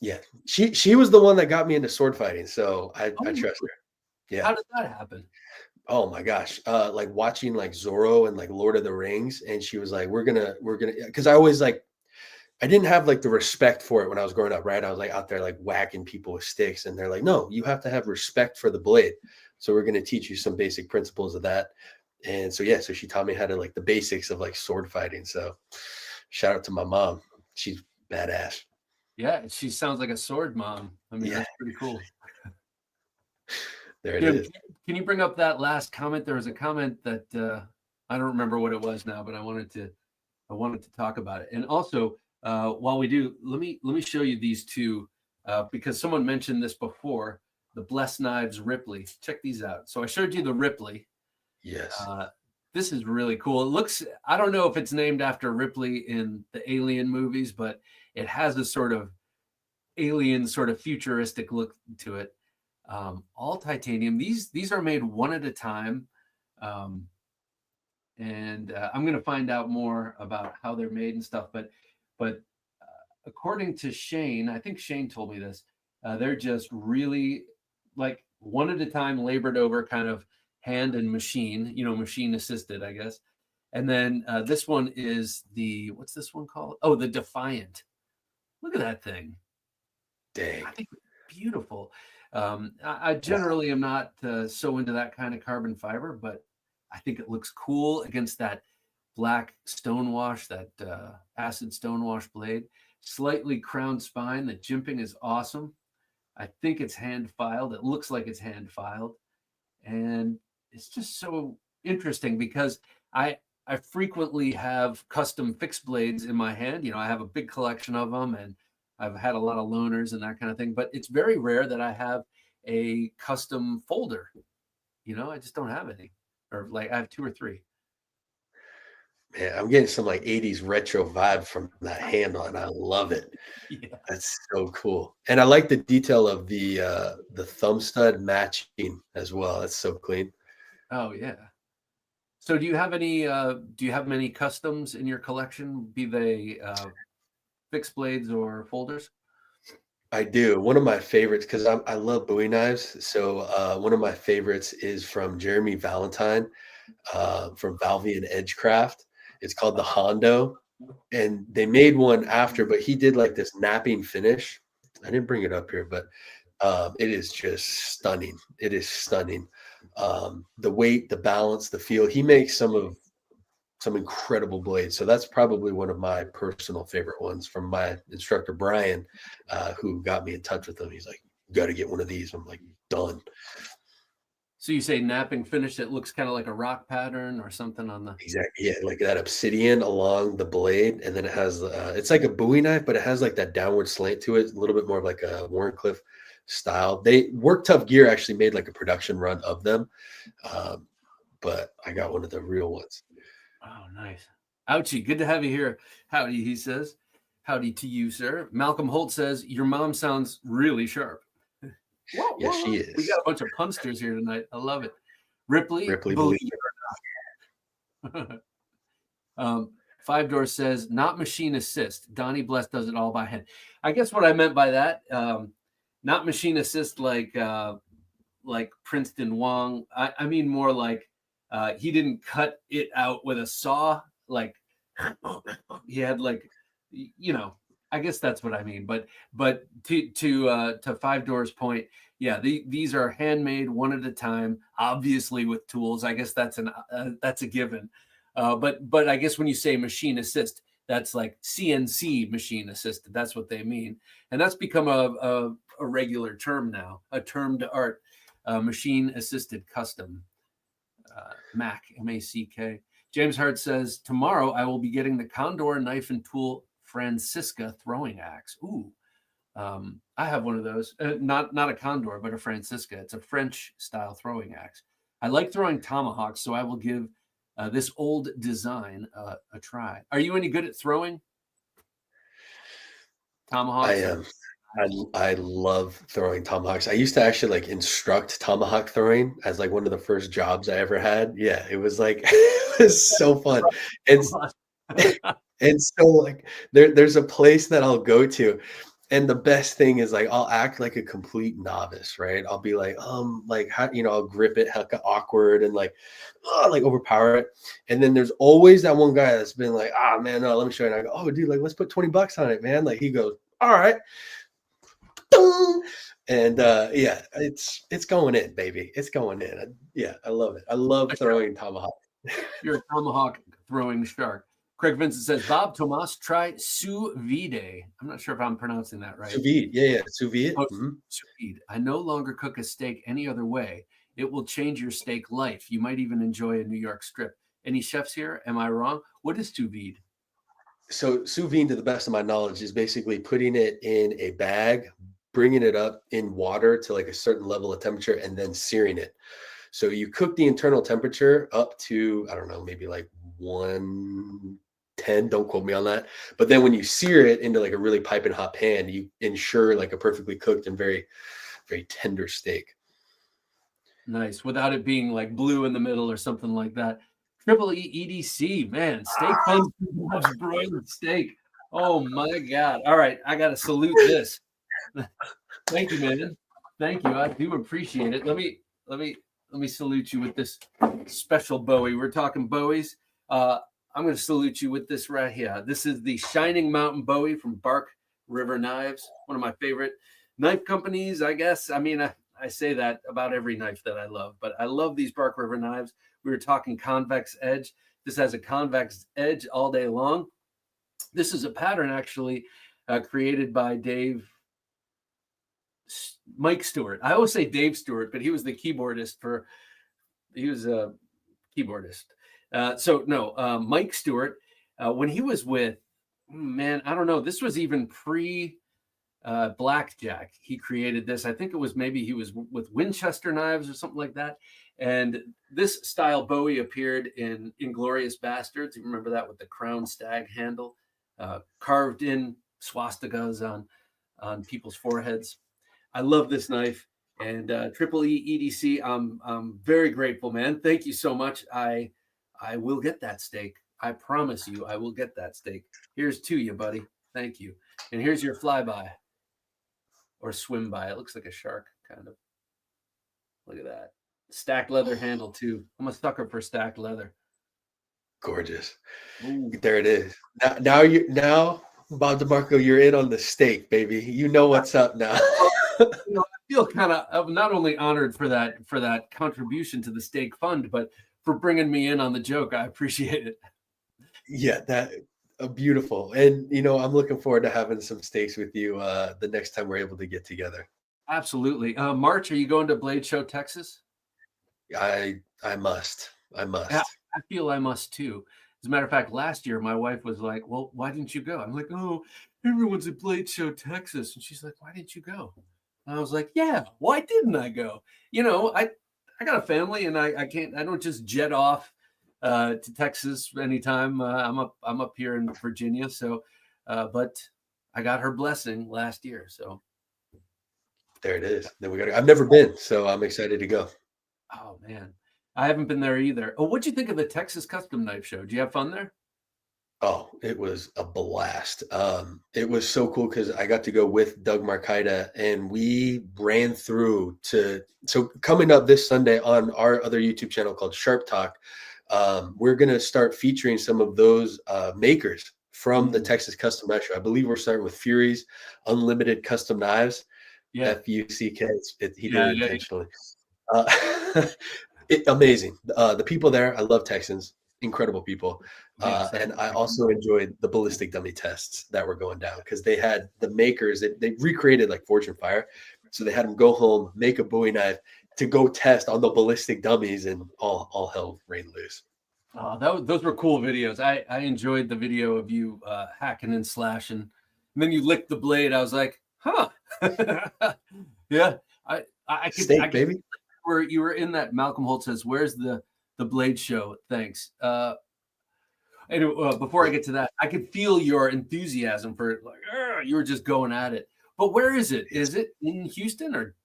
Yeah. She was the one that got me into sword fighting. So I trust her. Yeah. How did that happen? Oh my gosh. Like watching like Zorro and like Lord of the Rings. And she was like, we're gonna, because I always like, I didn't have like the respect for it when I was growing up, right? I was like out there like whacking people with sticks, and they're like, no, you have to have respect for the blade. So we're going to teach you some basic principles of that. And so, yeah, so she taught me how to like the basics of like sword fighting. So Shout out to my mom. She's badass. Yeah, she sounds like a sword mom. I mean, Yeah. that's pretty cool. There it Jim, is. can you bring up that last comment? There was a comment that I don't remember what it was now, but I wanted to talk about it. And also, while we do, let me show you these two because someone mentioned this before. The Blessed Knives Ripley. Check these out. So I showed you the Ripley. Yes. This is really cool. It looks, I don't know if it's named after Ripley in the Alien movies, but it has a sort of alien, sort of futuristic look to it. All titanium. These are made one at a time. And I'm going to find out more about how they're made and stuff. But according to Shane, I think Shane told me this. They're just really like one at a time, labored over, kind of hand and machine, machine assisted, I guess. And then this one is what's this one called? Oh, the Defiant. Look at that thing. Dang. I think it's beautiful. I generally am not so into that kind of carbon fiber, but I think it looks cool against that black stonewash, that acid stonewash blade. Slightly crowned spine. The jimping is awesome. I think it's hand filed. It looks like it's hand filed. And it's just so interesting because I frequently have custom fixed blades in my hand. I have a big collection of them, and I've had a lot of loaners and that kind of thing. But it's very rare that I have a custom folder. I just don't have any, or like I have 2 or 3. Man, I'm getting some like 80s retro vibe from that handle, and I love it. Yeah. That's so cool. And I like the detail of the thumb stud matching as well. That's so clean. Oh yeah. So do you have many customs in your collection, be they fixed blades or folders? I do. One of my favorites, because I love Bowie knives. So one of my favorites is from Jeremy Valentine from Valvian Edgecraft. It's called the Hondo. And they made one after, but he did like this napping finish. I didn't bring it up here, but it is just stunning. It is stunning. The weight, the balance, the feel. He makes some incredible blades. So that's probably one of my personal favorite ones from my instructor, Brian, who got me in touch with him. He's like, you got to get one of these. I'm like, done. So you say napping finish that looks kind of like a rock pattern or something on the... Exactly. Yeah, like that obsidian along the blade. And then it has, it's like a Bowie knife, but it has like that downward slant to it. A little bit more of like a Warncliffe style. Work Tough Gear actually made like a production run of them. But I got one of the real ones. Oh, nice. Ouchie, good to have you here. Howdy, he says. Howdy to you, sir. Malcolm Holt says, your mom sounds really sharp. Yes, she is. We got a bunch of punsters here tonight. I love it. Ripley believe it or not. Five Door says, not machine assist. Donnie Bless does it all by hand. I guess what I meant by that, not machine assist like Princeton Wong. I mean more like he didn't cut it out with a saw. Like he had like, I guess that's what I mean. But to Five Doors' point, yeah, these are handmade one at a time, obviously with tools. I guess that's a given. But I guess when you say machine assist, that's like CNC machine assisted. That's what they mean, and that's become a regular term now, a term to art, machine assisted custom. Mac, M-A-C-K. James Hart says, tomorrow I will be getting the Condor Knife and Tool Francisca throwing axe. Ooh, I have one of those. Not a Condor, but a Francisca. It's a French style throwing axe. I like throwing tomahawks, so I will give this old design a try. Are you any good at throwing tomahawks? I am. I love throwing tomahawks. I used to actually like instruct tomahawk throwing as like one of the first jobs I ever had. Yeah, it was like it was so fun. And so like there's a place that I'll go to, and the best thing is like I'll act like a complete novice, right? I'll be like how I'll grip it like awkward and like overpower it. And then there's always that one guy that's been like, man, no, let me show you. And I go, oh dude, like let's put $20 on it, man. Like he goes, all right. And yeah, it's going in, baby. It's going in. Yeah, I love it. I love throwing tomahawk. You're a tomahawk throwing shark. Craig Vincent says, Bob, Tomas, try sous vide. I'm not sure if I'm pronouncing that right. Sous vide. Yeah. Sous vide. Oh, sous vide. I no longer cook a steak any other way. It will change your steak life. You might even enjoy a New York strip. Any chefs here? Am I wrong? What is sous vide? So sous vide, to the best of my knowledge, is basically putting it in a bag, bringing it up in water to like a certain level of temperature, and then searing it. So you cook the internal temperature up to, I don't know, maybe like 110. Don't quote me on that. But then when you sear it into like a really piping hot pan, you ensure like a perfectly cooked and very, very tender steak. Nice, without it being like blue in the middle or something like that. Triple E EDC, man, steak fun loves broiled steak. Oh my God! All right, I gotta salute this. Thank you, man. Thank you. I do appreciate it. Let me salute you with this special Bowie. We're talking Bowies. I'm going to salute you with this right here. This is the Shining Mountain Bowie from Bark River Knives, one of my favorite knife companies, I guess. I mean, I say that about every knife that I love, but I love these Bark River knives. We were talking convex edge. This has a convex edge all day long. This is a pattern actually created by Mike Stewart. I always say Dave Stewart, but he was the keyboardist he was a keyboardist. Mike Stewart, when he was with, man, I don't know, this was even pre Blackjack. He created this. I think it was maybe he was with Winchester knives or something like that. And this style Bowie appeared in Inglorious Bastards. You remember that with the crown stag handle, carved in swastikas on people's foreheads. I love this knife, and Triple E EDC. I'm very grateful, man. Thank you so much. I will get that steak. I promise you, I will get that steak. Here's to you, buddy. Thank you. And here's your flyby or swim by. It looks like a shark, kind of. Look at that. Stacked leather handle too. I'm a sucker for stacked leather. Gorgeous. Ooh. There it is. Now, Bob DeMarco, you're in on the steak, baby. You know what's up now. I feel kind of not only honored for that contribution to the steak fund, but for bringing me in on the joke. I appreciate it. Yeah, beautiful. And I'm looking forward to having some steaks with you the next time we're able to get together. Absolutely. March, are you going to Blade Show, Texas? I must. Yeah, I feel I must too. As a matter of fact, last year my wife was like, "Well, why didn't you go?" I'm like, "Oh, everyone's at Blade Show, Texas," and she's like, "Why didn't you go?" And I was like, "Yeah, why didn't I go? I got a family, and I don't just jet off to Texas anytime. I'm up here in Virginia, so but I got her blessing last year, so there it is. Then I've never been, so I'm excited to go. oh man, I haven't been there either. Oh, what'd you think of the Texas Custom Knife Show? Did you have fun there? Oh, it was a blast. It was so cool because I got to go with Doug Marcaida, and we ran through so coming up this Sunday on our other YouTube channel called Sharp Talk, we're going to start featuring some of those makers from the Texas Custom Knife Show. I believe we're starting with Fury's Unlimited Custom Knives. Yeah. F-U-C-K. He did it intentionally. Amazing. The people there, I love Texans, incredible people. And I also enjoyed the ballistic dummy tests that were going down because they had the makers, they recreated like Fortune Fire. So they had them go home, make a Bowie knife to go test on the ballistic dummies, and all hell rained loose. Oh, those were cool videos. I enjoyed the video of you hacking and slashing, and then you licked the blade. I was like, huh. Yeah. I could, Steak, baby. Where you were in that. Malcolm Holt says, "Where's the Blade Show?" Thanks. Anyway, before I get to that, I could feel your enthusiasm for it. Like, you were just going at it. But where is it? Is it in Houston or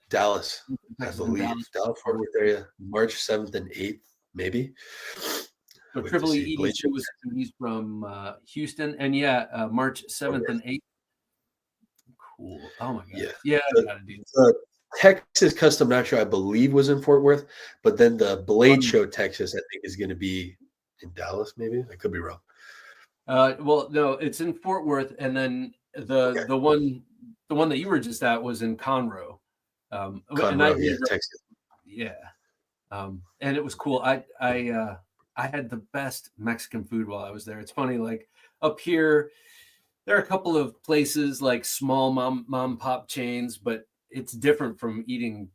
Dallas? I believe Dallas, Fort Worth area. March 7th and 8th, maybe. So Triple E EDC was from Houston, and March 7th and 8th. Cool. Oh my god. Yeah. I gotta do this. Texas Custom Knife Show, I believe, was in Fort Worth, but then the Blade Show Texas, I think, is going to be in Dallas. Maybe I could be wrong. Well, no, it's in Fort Worth, and then the one that you were just at was in Conroe. Conroe, Texas. Yeah. And it was cool. I I had the best Mexican food while I was there. It's funny, like up here, there are a couple of places like small mom pop chains, but it's different from eating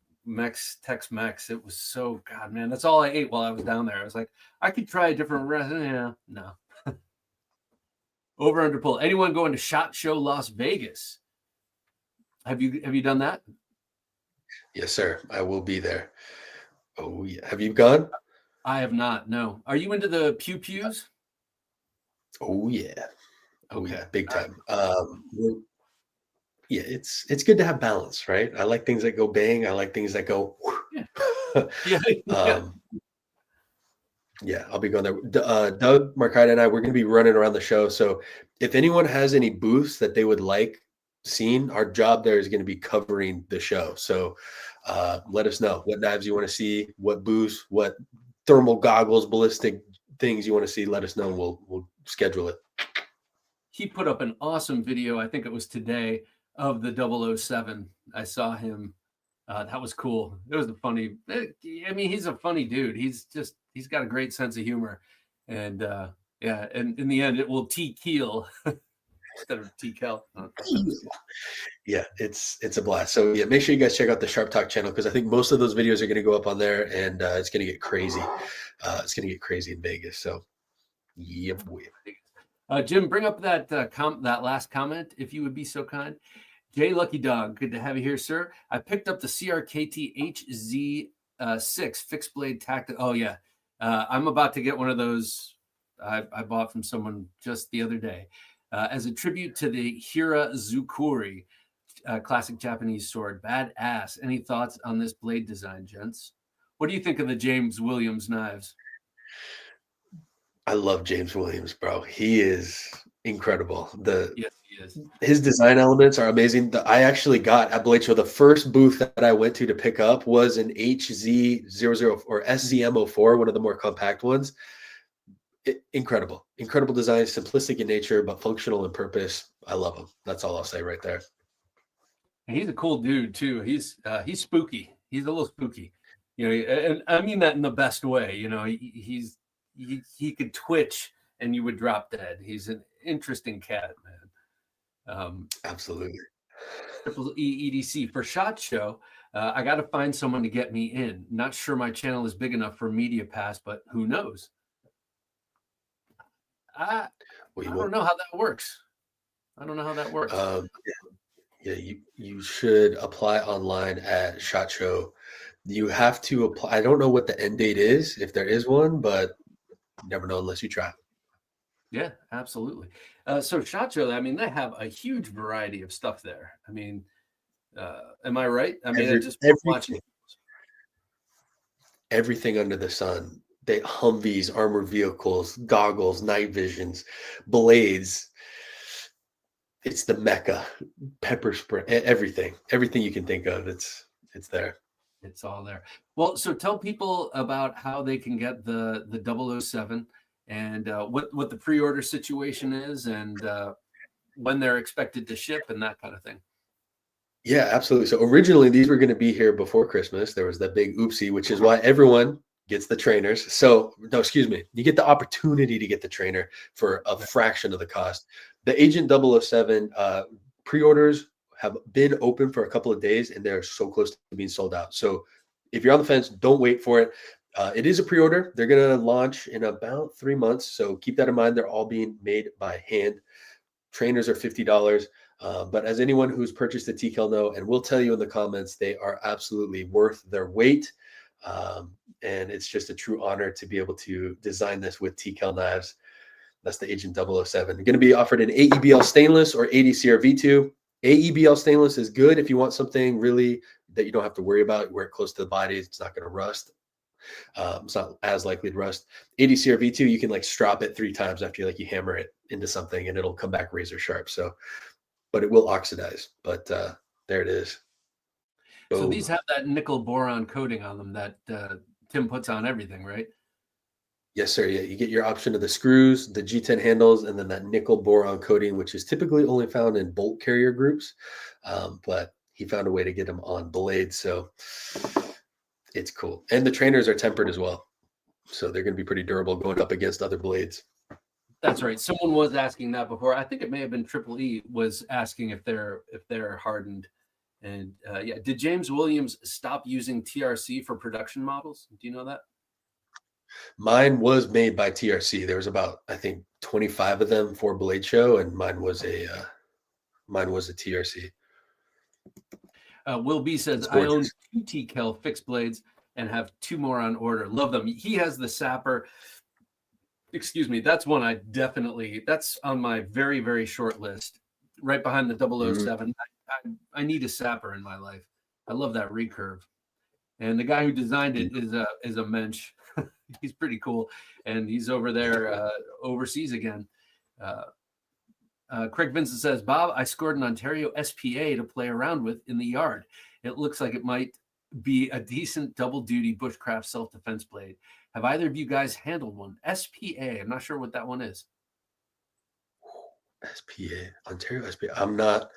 Tex-Mex. It was so, God, man, that's all I ate while I was down there. I was like, I could try a different restaurant. Yeah, no. Over under pull. Anyone going to SHOT Show Las Vegas? Have you done that? Yes, sir. I will be there. Oh yeah. Have you gone? I have not. No. Are you into the pew pews? Oh yeah. Oh Okay. yeah, big time. Yeah, it's good to have balance, right? I like things that go bang. I like things that go. Yeah. Yeah. um, yeah, I'll be going there. Doug, Markita, and I, we're going to be running around the show. So if anyone has any booths that they would like seen, our job there is going to be covering the show. So let us know what knives you want to see, what booths, what thermal goggles, ballistic things you want to see. Let us know. And we'll schedule it. He put up an awesome video, I think it was today, of the 007. I saw him. That was cool. It was I mean, he's a funny dude. He's got a great sense of humor. And yeah, and in the end, it will TKell instead of TKell. Yeah, it's a blast. So yeah, make sure you guys check out the Sharp Talk channel because I think most of those videos are going to go up on there, and it's going to get crazy. It's going to get crazy in Vegas. So yeah, boy. Jim, bring up that that last comment, if you would be so kind. Jay Lucky Dog, good to have you here, sir. I picked up the CRKT HZ6 fixed blade tactic. Oh yeah, I'm about to get one of those. I bought from someone just the other day as a tribute to the Hira Zukuri classic Japanese sword. Badass. Any thoughts on this blade design, gents? What do you think of the James Williams knives? I love James Williams, bro. He is incredible. Yes, he is. His design elements are amazing. I actually got at Blade Show, the first booth that I went to pick up was an HZ00 or SZM04, one of the more compact ones. Incredible design, simplistic in nature, but functional in purpose. I love him. That's all I'll say right there. And he's a cool dude too. He's spooky. He's a little spooky, you know, and I mean that in the best way. You know, he could twitch and you would drop dead. He's an interesting cat, man. Absolutely. Triple E EDC for SHOT Show. I got to find someone to get me in. Not sure my channel is big enough for Media Pass, but who knows? I don't know how that works. I don't know how that works. Yeah, you should apply online at SHOT Show. You have to apply. I don't know what the end date is, if there is one, but you never know unless you try. Yeah, absolutely. So SHOT Show, I mean, they have a huge variety of stuff there. I mean, am I right? I mean, just watching everything under the sun. They Humvees, armored vehicles, goggles, night visions, blades. It's the Mecca, pepper spray, everything you can think of. It's there. It's all there. Well, so tell people about how they can get the 007 and what the pre-order situation is and when they're expected to ship and that kind of thing. Yeah, absolutely. So originally these were going to be here before Christmas. There was that big oopsie, which is why everyone gets the trainers. So no, excuse me. You get the opportunity to get the trainer for a fraction of the cost. The Agent 007 pre-orders have been open for a couple of days and they're so close to being sold out. So if you're on the fence, don't wait for it. It is a pre-order. They're going to launch in about 3 months. So keep that in mind. They're all being made by hand. Trainers are $50. But as anyone who's purchased a TKell know, and we'll tell you in the comments, they are absolutely worth their weight. And it's just a true honor to be able to design this with TKell knives. That's the Agent 007. They're going to be offered in AEBL stainless or ADCR V2. AEBL stainless is good if you want something really that you don't have to worry about. Wear it close to the body. It's not going to rust. It's not as likely to rust. ADCR V2, you can like strop it 3 times after you hammer it into something and it'll come back razor sharp. So, but it will oxidize. But there it is. Boom. So Boom. these have that nickel boron coating on them that Tim puts on everything, right? Yes, sir. Yeah, you get your option of the screws, the G10 handles, and then that nickel boron coating, which is typically only found in bolt carrier groups. But he found a way to get them on blades, so it's cool. And the trainers are tempered as well. So they're going to be pretty durable going up against other blades. That's right. Someone was asking that before. I think it may have been Triple E was asking if they're hardened. And yeah, did James Williams stop using TRC for production models? Do you know that? Mine was made by TRC. There was about, I think, 25 of them for Blade Show, and mine was a TRC. Will B says, I own 2 TKell fixed blades and have 2 more on order. Love them. He has the Sapper. Excuse me. That's one that's on my very, very short list, right behind the 007. I need a Sapper in my life. I love that recurve. And the guy who designed it is a mensch. He's pretty cool. And he's over there overseas again. Craig Vincent says, Bob, I scored an Ontario SPA to play around with in the yard. It looks like it might be a decent double-duty bushcraft self-defense blade. Have either of you guys handled one? SPA. I'm not sure what that one is. SPA, Ontario SPA. I'm not,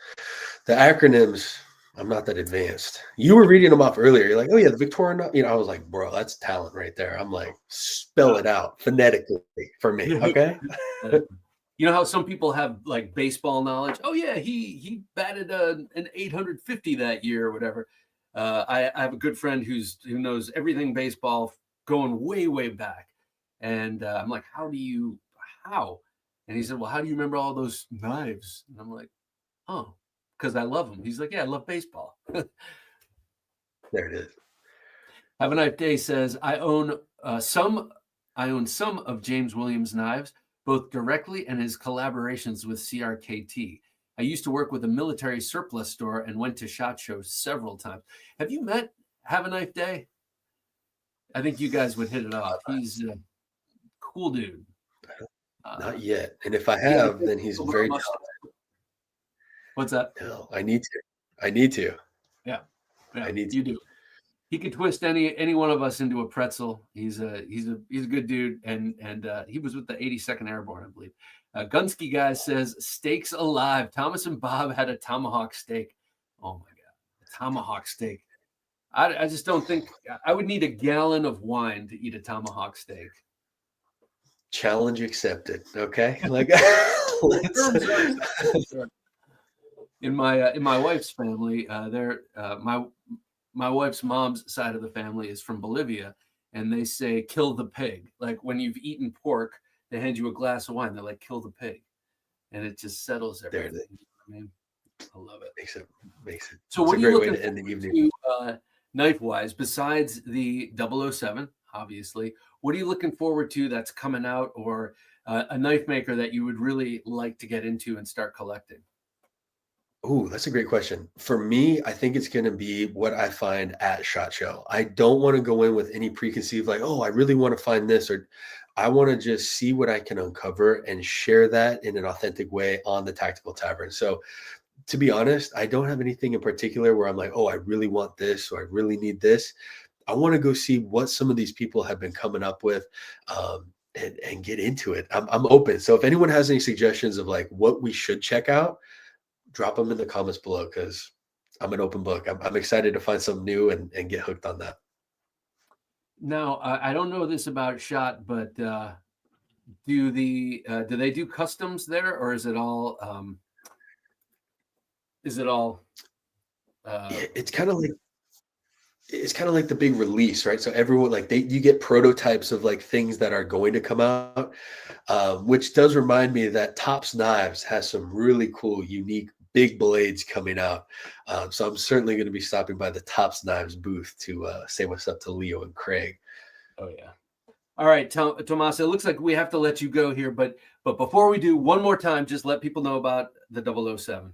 the acronyms, I'm not that advanced. You were reading them off earlier. You're like, oh yeah, the Victorian, I was like, bro, that's talent right there. I'm like, spell it out phonetically for me. Okay. You know how some people have like baseball knowledge? Oh yeah, he batted an 850 that year or whatever. I have a good friend who knows everything baseball going way, way back. And I'm like, how? And he said, well, how do you remember all those knives? And I'm like, oh, because I love them. He's like, yeah, I love baseball. There it is. Have a Knife Day says, I own some of James Williams' knives, both directly and his collaborations with CRKT. I used to work with a military surplus store and went to SHOT Shows several times. Have you met Have a Knife Day? I think you guys would hit it off. He's a cool dude. Not yet. And if I have, then he's very talented. What's that? No, I need to. Yeah. I need to. You do. He could twist any one of us into a pretzel. He's a good dude, and he was with the 82nd Airborne, I believe. Gunsky guy says, steaks alive. Thomas and Bob had a tomahawk steak. Oh my god, a tomahawk steak. I just don't think I would need a gallon of wine to eat a tomahawk steak. Challenge accepted. Okay, like in my wife's family, my wife's mom's side of the family is from Bolivia, and they say kill the pig. Like when you've eaten pork, they hand you a glass of wine. They're like, kill the pig, and it just settles everything. There it is. I mean, I love it. Makes it. So what are you looking to end the evening? Knife wise, besides the 007, obviously, what are you looking forward to that's coming out, or a knife maker that you would really like to get into and start collecting? Oh, that's a great question. For me, I think it's going to be what I find at SHOT Show. I don't want to go in with any preconceived, like, oh, I really want to find this, or I want to just see what I can uncover and share that in an authentic way on the Tactical Tavern. So to be honest, I don't have anything in particular where I'm like, oh, I really want this, or I really need this. I want to go see what some of these people have been coming up with, and get into it. I'm open. So if anyone has any suggestions of like what we should check out, drop them in the comments below, because I'm an open book. I'm excited to find something new and get hooked on that. Now, I don't know this about SHOT, but do they do customs there, or is it all? It's kind of like the big release, right? So everyone, like, you get prototypes of like things that are going to come out, which does remind me that Tops Knives has some really cool, unique big blades coming out. So I'm certainly going to be stopping by the Tops Knives booth to say what's up to Leo and Craig. Oh yeah. All right, Tomas, it looks like we have to let you go here, but before we do, one more time, just let people know about the 007.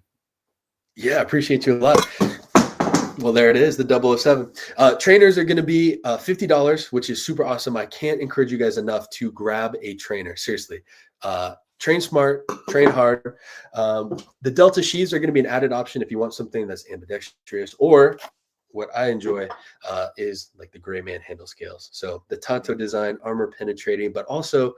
Yeah, I appreciate you a lot. Well, there it is, the 007. Trainers are going to be $50, which is super awesome. I can't encourage you guys enough to grab a trainer. Seriously. Train smart, train hard. The Delta sheaths are going to be an added option if you want something that's ambidextrous, or what I enjoy is like the gray man handle scales. So the Tanto design, armor penetrating, but also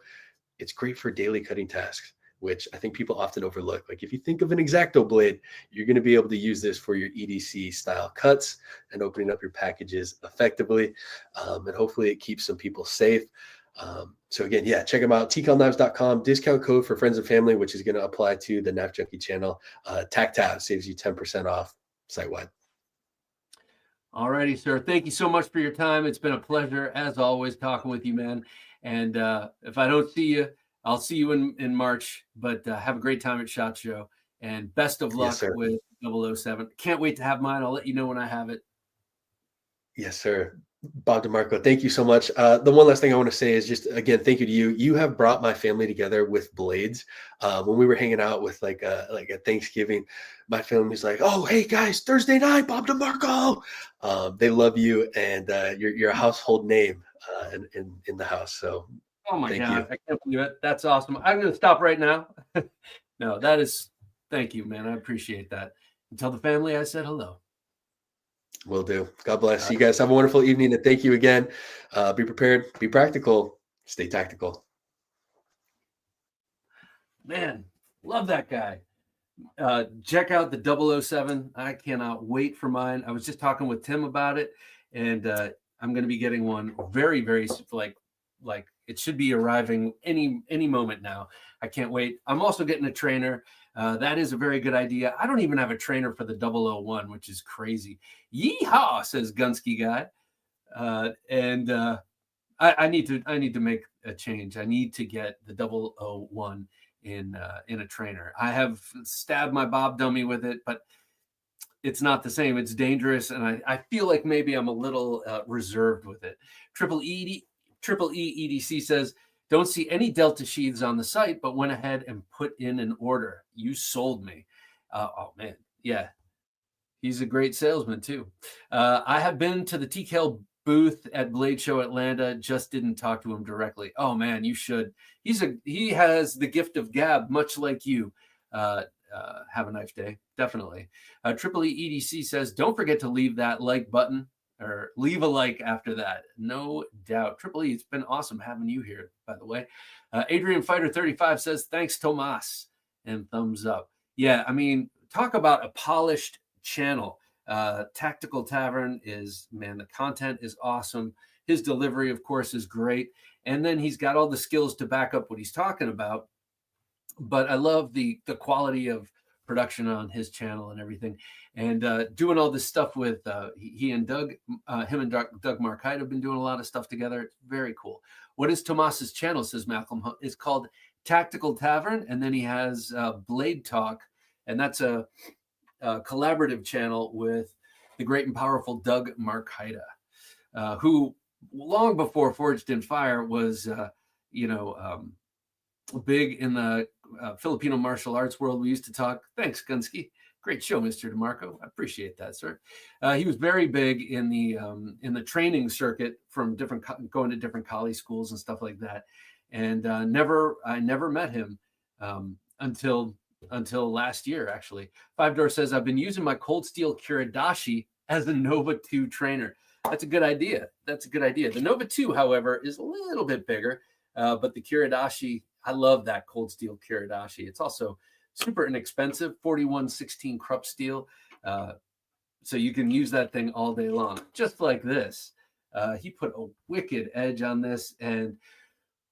it's great for daily cutting tasks, which I think people often overlook. Like if you think of an X-Acto blade, you're going to be able to use this for your EDC style cuts and opening up your packages effectively. And hopefully it keeps some people safe. So again, yeah, check them out. TKellKnives.com, discount code for friends and family, which is going to apply to the Knife Junkie channel. TAC saves you 10% off site-wide. All righty, sir. Thank you so much for your time. It's been a pleasure, as always, talking with you, man. And if I don't see you, I'll see you in March. But have a great time at SHOT Show. And best of luck with 007. Can't wait to have mine. I'll let you know when I have it. Yes, sir. Bob DeMarco, thank you so much. The one last thing I want to say is just, again, thank you to you. You have brought my family together with blades. When we were hanging out with like a Thanksgiving, my family's like, oh, hey guys, Thursday night, Bob DeMarco. They love you, and you're a household name in the house. So oh my God, I can't believe it. That's awesome. I'm going to stop right now. No, thank you, man. I appreciate that. And tell the family I said hello. Will do. God bless. You guys have a wonderful evening, and thank you again. Be prepared, be practical, stay tactical. Man, love that guy. Check out the 007. I cannot wait for mine. I was just talking with Tim about it, and I'm going to be getting one very, very like it should be arriving any moment now. I can't wait. I'm also getting a trainer. That is a very good idea. I don't even have a trainer for the 001, which is crazy. Yeehaw, says Gunsky guy. I need to make a change. I need to get the 001 in a trainer. I have stabbed my Bob dummy with it, but it's not the same. It's dangerous, and I feel like maybe I'm a little reserved with it. Triple E EDC says, don't see any Delta sheaths on the site, but went ahead and put in an order. You sold me. Oh, man. Yeah. He's a great salesman, too. I have been to the TKell booth at Blade Show Atlanta. Just didn't talk to him directly. Oh, man, you should. He has the gift of gab, much like you. Have a nice day. Definitely. Triple E EDC says, don't forget to leave that like button. Or leave a like after that. No doubt. Triple E, it's been awesome having you here, by the way. Adrian Fighter 35 says, thanks, Tomas. And thumbs up. Yeah, I mean, talk about a polished channel. Tactical Tavern is, man, the content is awesome. His delivery, of course, is great. And then he's got all the skills to back up what he's talking about. But I love the quality of production on his channel and everything, and doing all this stuff with he and Doug, him and Doug Markite have been doing a lot of stuff together. It's very cool. What is Tomas's channel, says Malcolm? It's called Tactical Tavern, and then he has Blade Talk, and that's a collaborative channel with the great and powerful Doug Markite, who long before Forged in Fire was big in the Filipino martial arts world. We used to talk. Thanks, Gunsky. Great show, Mr. DeMarco. I appreciate that, sir. He was very big in the training circuit from going to different college schools and stuff like that. And I never met him until last year, actually. Five Door says, I've been using my cold steel Kiridashi as a Nova 2 trainer. That's a good idea. The Nova 2, however, is a little bit bigger, but the Kiridashi, I love that cold steel Kiridashi. It's also super inexpensive, 4116 Krupp steel. So you can use that thing all day long, just like this. He put a wicked edge on this. And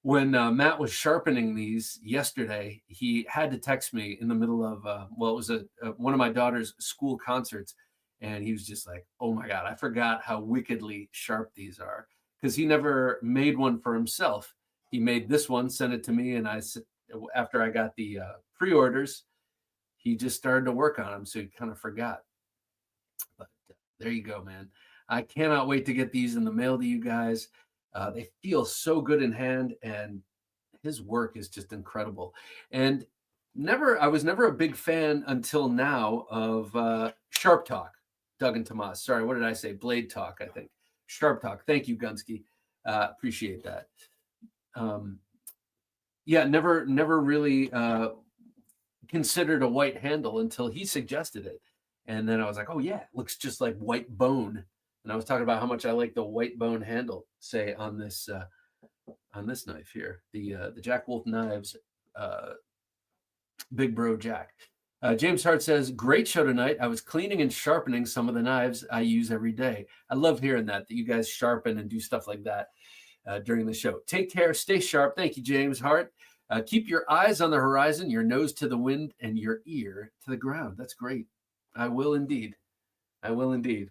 when Matt was sharpening these yesterday, he had to text me in the middle of, it was one of my daughter's school concerts. And he was just like, oh my God, I forgot how wickedly sharp these are. Because he never made one for himself. He made this one, sent it to me, and after I got the pre-orders, he just started to work on them, so he kind of forgot. But there you go, man. I cannot wait to get these in the mail to you guys. They feel so good in hand, and his work is just incredible. And I was never a big fan until now of Sharp Talk, Doug and Tomas. Sorry, what did I say? Blade Talk, I think. Sharp Talk. Thank you, Gunsky. Appreciate that. Never really considered a white handle until he suggested it. And then I was like, oh yeah, it looks just like white bone. And I was talking about how much I like the white bone handle, say on this knife here, the Jack Wolf Knives, Big Bro Jack. James Hart says, great show tonight. I was cleaning and sharpening some of the knives I use every day. I love hearing that you guys sharpen and do stuff like that. during the show. Take care. Stay sharp. Thank you, James Hart. Keep your eyes on the horizon, your nose to the wind, and your ear to the ground. That's great. I will indeed. I will indeed.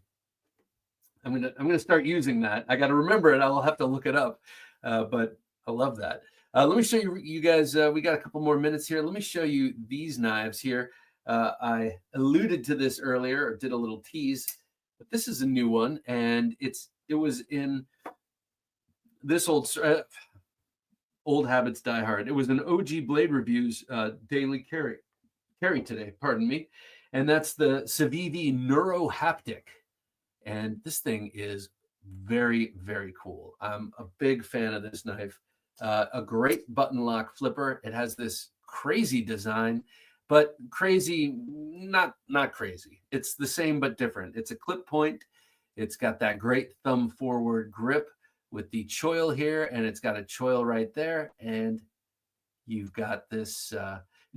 I'm gonna start using that. I got to remember it. I'll have to look it up. But I love that. Let me show you guys. We got a couple more minutes here. Let me show you these knives here. I alluded to this earlier, or did a little tease, but this is a new one, and it was in this old habits die hard. It was an OG Blade Reviews daily carry today. Pardon me, and that's the Civivi Neuro Haptic. And this thing is very, very cool. I'm a big fan of this knife. A great button lock flipper. It has this crazy design, but crazy, not crazy. It's the same but different. It's a clip point. It's got that great thumb forward grip with the choil here, and it's got a choil right there. And you've got this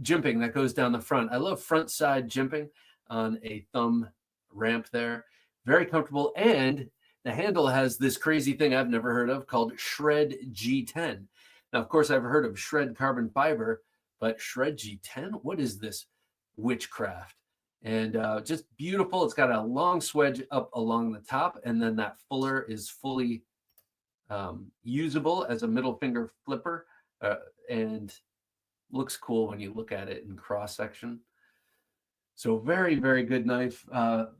jimping that goes down the front. I love front side jimping on a thumb ramp there. Very comfortable, and the handle has this crazy thing I've never heard of called Shred G10. Now, of course, I've heard of Shred carbon fiber, but Shred G10, what is this witchcraft? And just beautiful. It's got a long swedge up along the top, and then that fuller is fully usable as a middle finger flipper, and looks cool when you look at it in cross section. So very, very good knife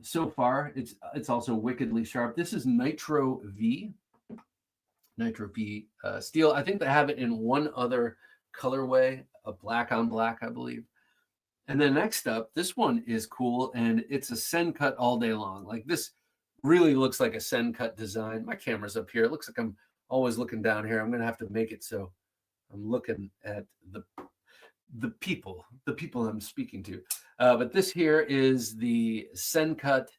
so far. It's also wickedly sharp. This is Nitro V steel. I think they have it in one other colorway, a black on black, I believe. And then next up, this one is cool, and it's a Sen cut all day long. Like, this really looks like a Sen cut design. My camera's up here. It looks like I'm always looking down here. I'm going to have to make it so I'm looking at the people I'm speaking to. But this here is the Sen cut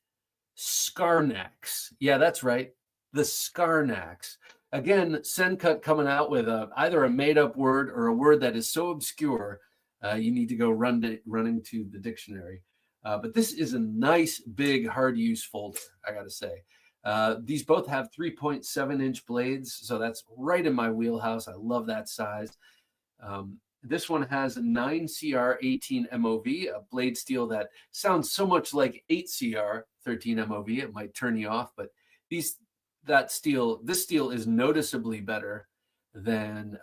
Scarnax. Yeah, that's right. The Scarnax. Again, Sen cut coming out with either a made-up word or a word that is so obscure you need to go running to the dictionary. But this is a nice, big, hard-use folder, I got to say. These both have 3.7-inch blades, so that's right in my wheelhouse. I love that size. This one has 9CR18 MOV, a blade steel that sounds so much like 8CR 13 MOV. It might turn you off, but this steel is noticeably better than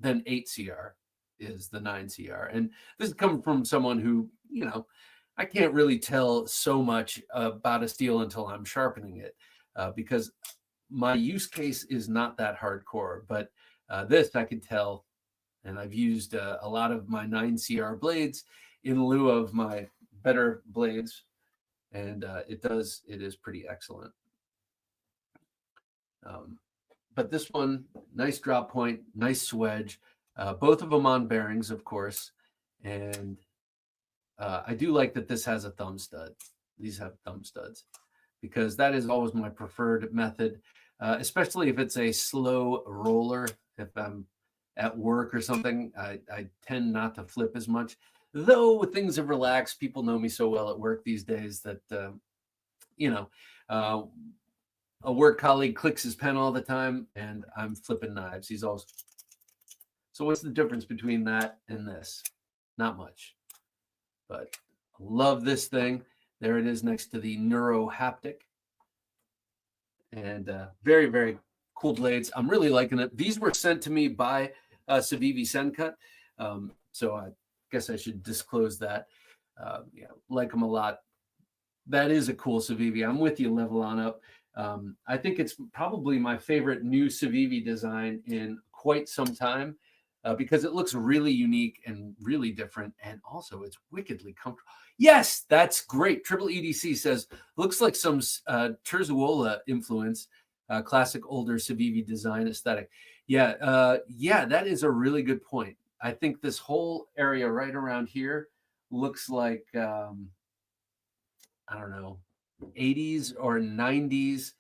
8CR is the 9CR. And this is coming from someone who, I can't really tell so much about a steel until I'm sharpening it because my use case is not that hardcore. But this I can tell, and I've used a lot of my 9CR blades in lieu of my better blades, and it is pretty excellent. But this one, nice drop point, nice swedge, both of them on bearings, of course, and I do like that this has a thumb stud. These have thumb studs because that is always my preferred method, especially if it's a slow roller. If I'm at work or something, I tend not to flip as much. Though things have relaxed, people know me so well at work these days that, a work colleague clicks his pen all the time and I'm flipping knives. He's always, so what's the difference between that and this? Not much. But I love this thing. There it is next to the Neuro Haptic. And very, very cool blades. I'm really liking it. These were sent to me by Civivi Sen cut. So I guess I should disclose that. Like them a lot. That is a cool Civivi. I'm with you, level on up. I think it's probably my favorite new Civivi design in quite some time. Because it looks really unique and really different, and also it's wickedly comfortable. Yes, that's great. Triple EDC says, looks like some Terzuola influence, classic older Civivi design aesthetic. Yeah, that is a really good point. I think this whole area right around here looks like, I don't know, 80s or 90s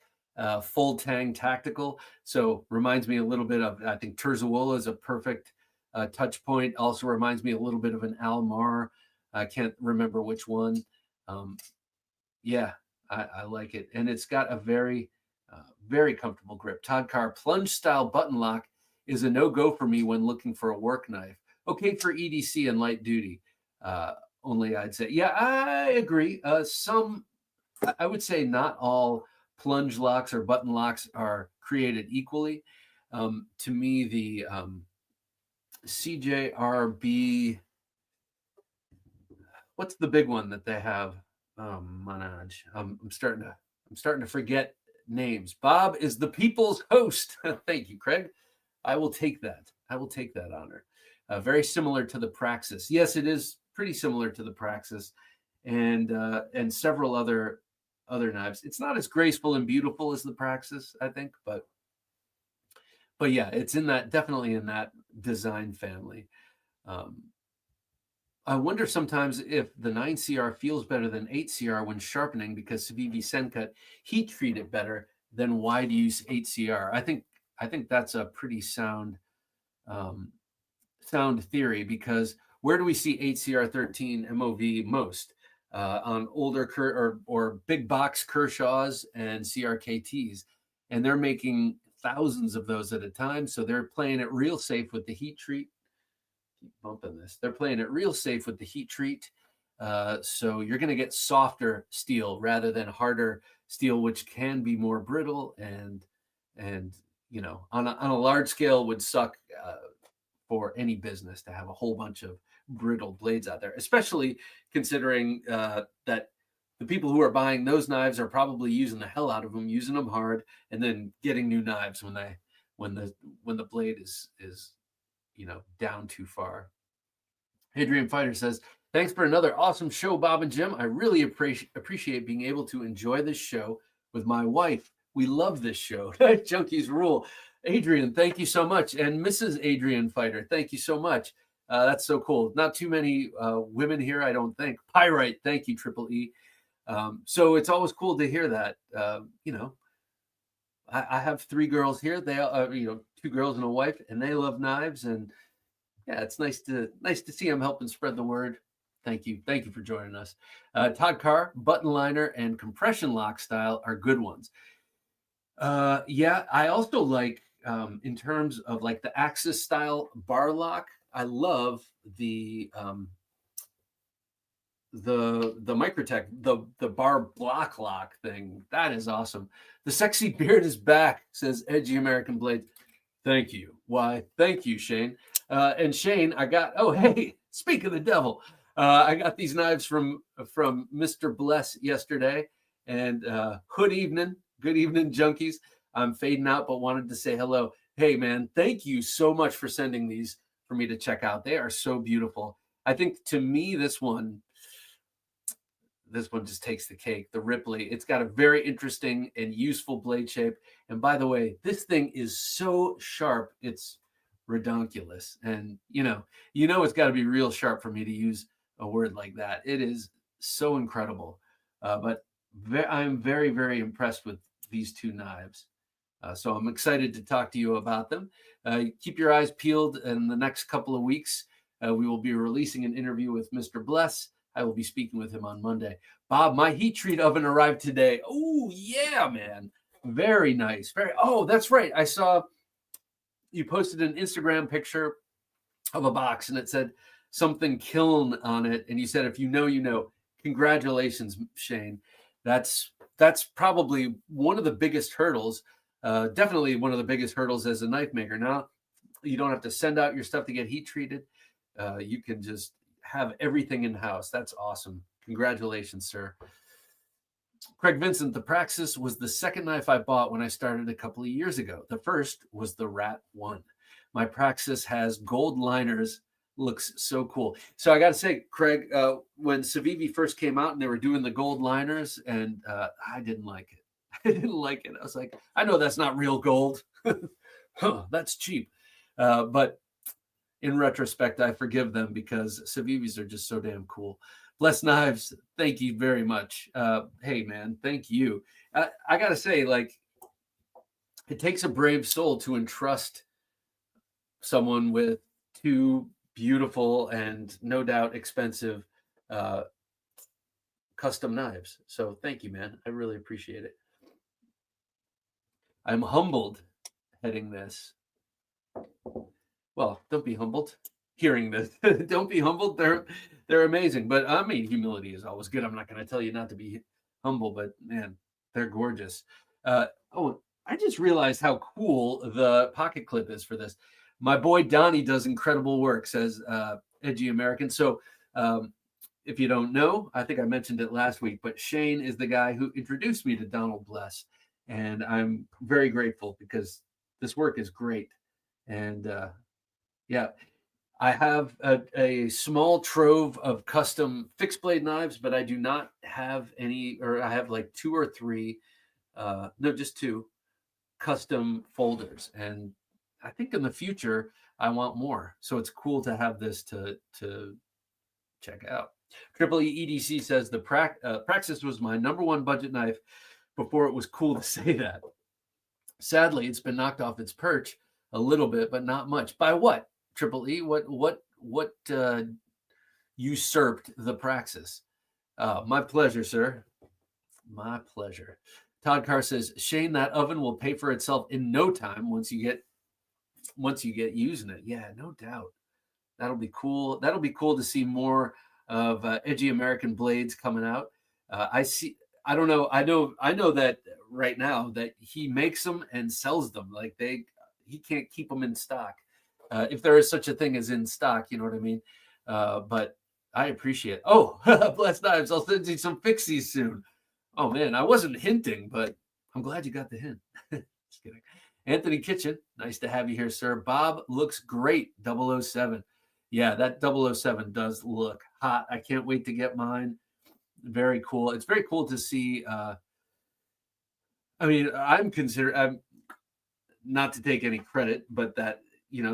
full tang tactical. So reminds me a little bit of, I think Terzuola is a perfect touch point. Also reminds me a little bit of an Almar. I can't remember which one. I like it. And it's got a very Very comfortable grip. Todd Carr, plunge style button lock is a no-go for me when looking for a work knife. Okay for EDC and light duty. Only I'd say, yeah, I agree. I would say not all plunge locks or button locks are created equally. To me, the CJRB, what's the big one that they have? Manaj. I'm starting to forget names. Bob is the people's host. Thank you, Craig. I will take that. I will take that honor. Very similar to the Praxis. Yes, it is pretty similar to the Praxis, and several other knives. It's not as graceful and beautiful as the Praxis, I think, but yeah, it's definitely in that design family. I wonder sometimes if the 9CR feels better than 8CR when sharpening because Civivi Sencut heat treat it better than wide use 8CR. I think that's a pretty sound theory, because where do we see 8CR13 MOV most? On older or big box Kershaws and CRKTs, and they're making thousands of those at a time, so they're playing it real safe with the heat treat. Keep bumping this. They're playing it real safe with the heat treat, so you're going to get softer steel rather than harder steel, which can be more brittle and on a large scale would suck for any business to have a whole bunch of brittle blades out there, especially considering that the people who are buying those knives are probably using the hell out of them, using them hard, and then getting new knives when the blade is down too far. Adrian Fighter says, thanks for another awesome show, Bob and Jim. I really appreciate being able to enjoy this show with my wife. We love this show. Knife Junkies rule. Adrian, thank you so much. And Mrs. Adrian Fighter, thank you so much. That's so cool. Not too many women here, I don't think. Pyrite, thank you, Triple E. So it's always cool to hear that. I have 3 girls here. They are, 2 girls and a wife, and they love knives. And yeah, it's nice to see them helping spread the word. Thank you for joining us. Todd Carr, button liner and compression lock style are good ones. Yeah, I also like in terms of like the Axis style bar lock. I love the Microtech, the bar block lock thing. That is awesome. The sexy beard is back, says Edgy American Blade. Thank you. Why? Thank you, Shane. And Shane, I got. Oh, hey, speak of the devil. I got these knives from Mr. Bless yesterday. And good evening, junkies. I'm fading out, but wanted to say hello. Hey, man, thank you so much for sending these for me to check out. They are so beautiful. I think to me, this one just takes the cake. The Ripley. It's got a very interesting and useful blade shape. And by the way, this thing is so sharp. It's redonkulous. And it's got to be real sharp for me to use a word like that. It is so incredible. But I'm very, very impressed with these 2 knives. So I'm excited to talk to you about them. Keep your eyes peeled. In the next couple of weeks, we will be releasing an interview with Mr. Bless. I will be speaking with him on Monday. Bob, my heat treat oven arrived today. Oh, yeah, man. Very nice. Oh, that's right. I saw you posted an Instagram picture of a box, and it said something kiln on it. And you said, if you know, you know. Congratulations, Shane. That's probably one of the biggest hurdles. Definitely one of the biggest hurdles as a knife maker. Now, you don't have to send out your stuff to get heat treated. You can just have everything in house. That's awesome. Congratulations, sir. Craig Vincent, the Praxis was the second knife I bought when I started a couple of years ago. The first was the Rat 1. My Praxis has gold liners. Looks so cool. So I got to say, Craig, when Civivi first came out and they were doing the gold liners, and I didn't like it. I was like, I know that's not real gold. That's cheap. But in retrospect, I forgive them because Civivis are just so damn cool. Bless Knives, thank you very much. Hey, man, thank you. I got to say, like, it takes a brave soul to entrust someone with 2 beautiful and no doubt expensive custom knives. So thank you, man. I really appreciate it. I'm humbled heading this. Well, don't be humbled hearing this. Don't be humbled. They're amazing. But I mean, humility is always good. I'm not going to tell you not to be humble, but man, they're gorgeous. Oh, I just realized how cool the pocket clip is for this. My boy Donnie does incredible work, says Edgy American. So if you don't know, I think I mentioned it last week, but Shane is the guy who introduced me to Donald Bless. And I'm very grateful because this work is great. And yeah, I have a small trove of custom fixed blade knives, but I do not have any, or I have like 2 or 3, no, just 2 custom folders. And I think in the future, I want more. So it's cool to have this to check out. Triple E EDC says the Praxis was my #1 budget knife before it was cool to say that. Sadly, it's been knocked off its perch a little bit, but not much. By what? Triple E, what usurped the Praxis? My pleasure, sir. My pleasure. Todd Carr says, Shane, that oven will pay for itself in no time once you get using it. Yeah, no doubt. That'll be cool. That'll be cool to see more of Edgy American blades coming out. I see. I don't know. I know that right now that he makes them and sells them. Like he can't keep them in stock. If there is such a thing as in stock, you know what I mean? But I appreciate it. Oh, Blessed Knives. I'll send you some fixies soon. Oh, man. I wasn't hinting, but I'm glad you got the hint. Just kidding. Anthony Kitchen. Nice to have you here, sir. Bob looks great. 007. Yeah, that 007 does look hot. I can't wait to get mine. Very cool. It's very cool to see. I mean, I'm not to take any credit, but that,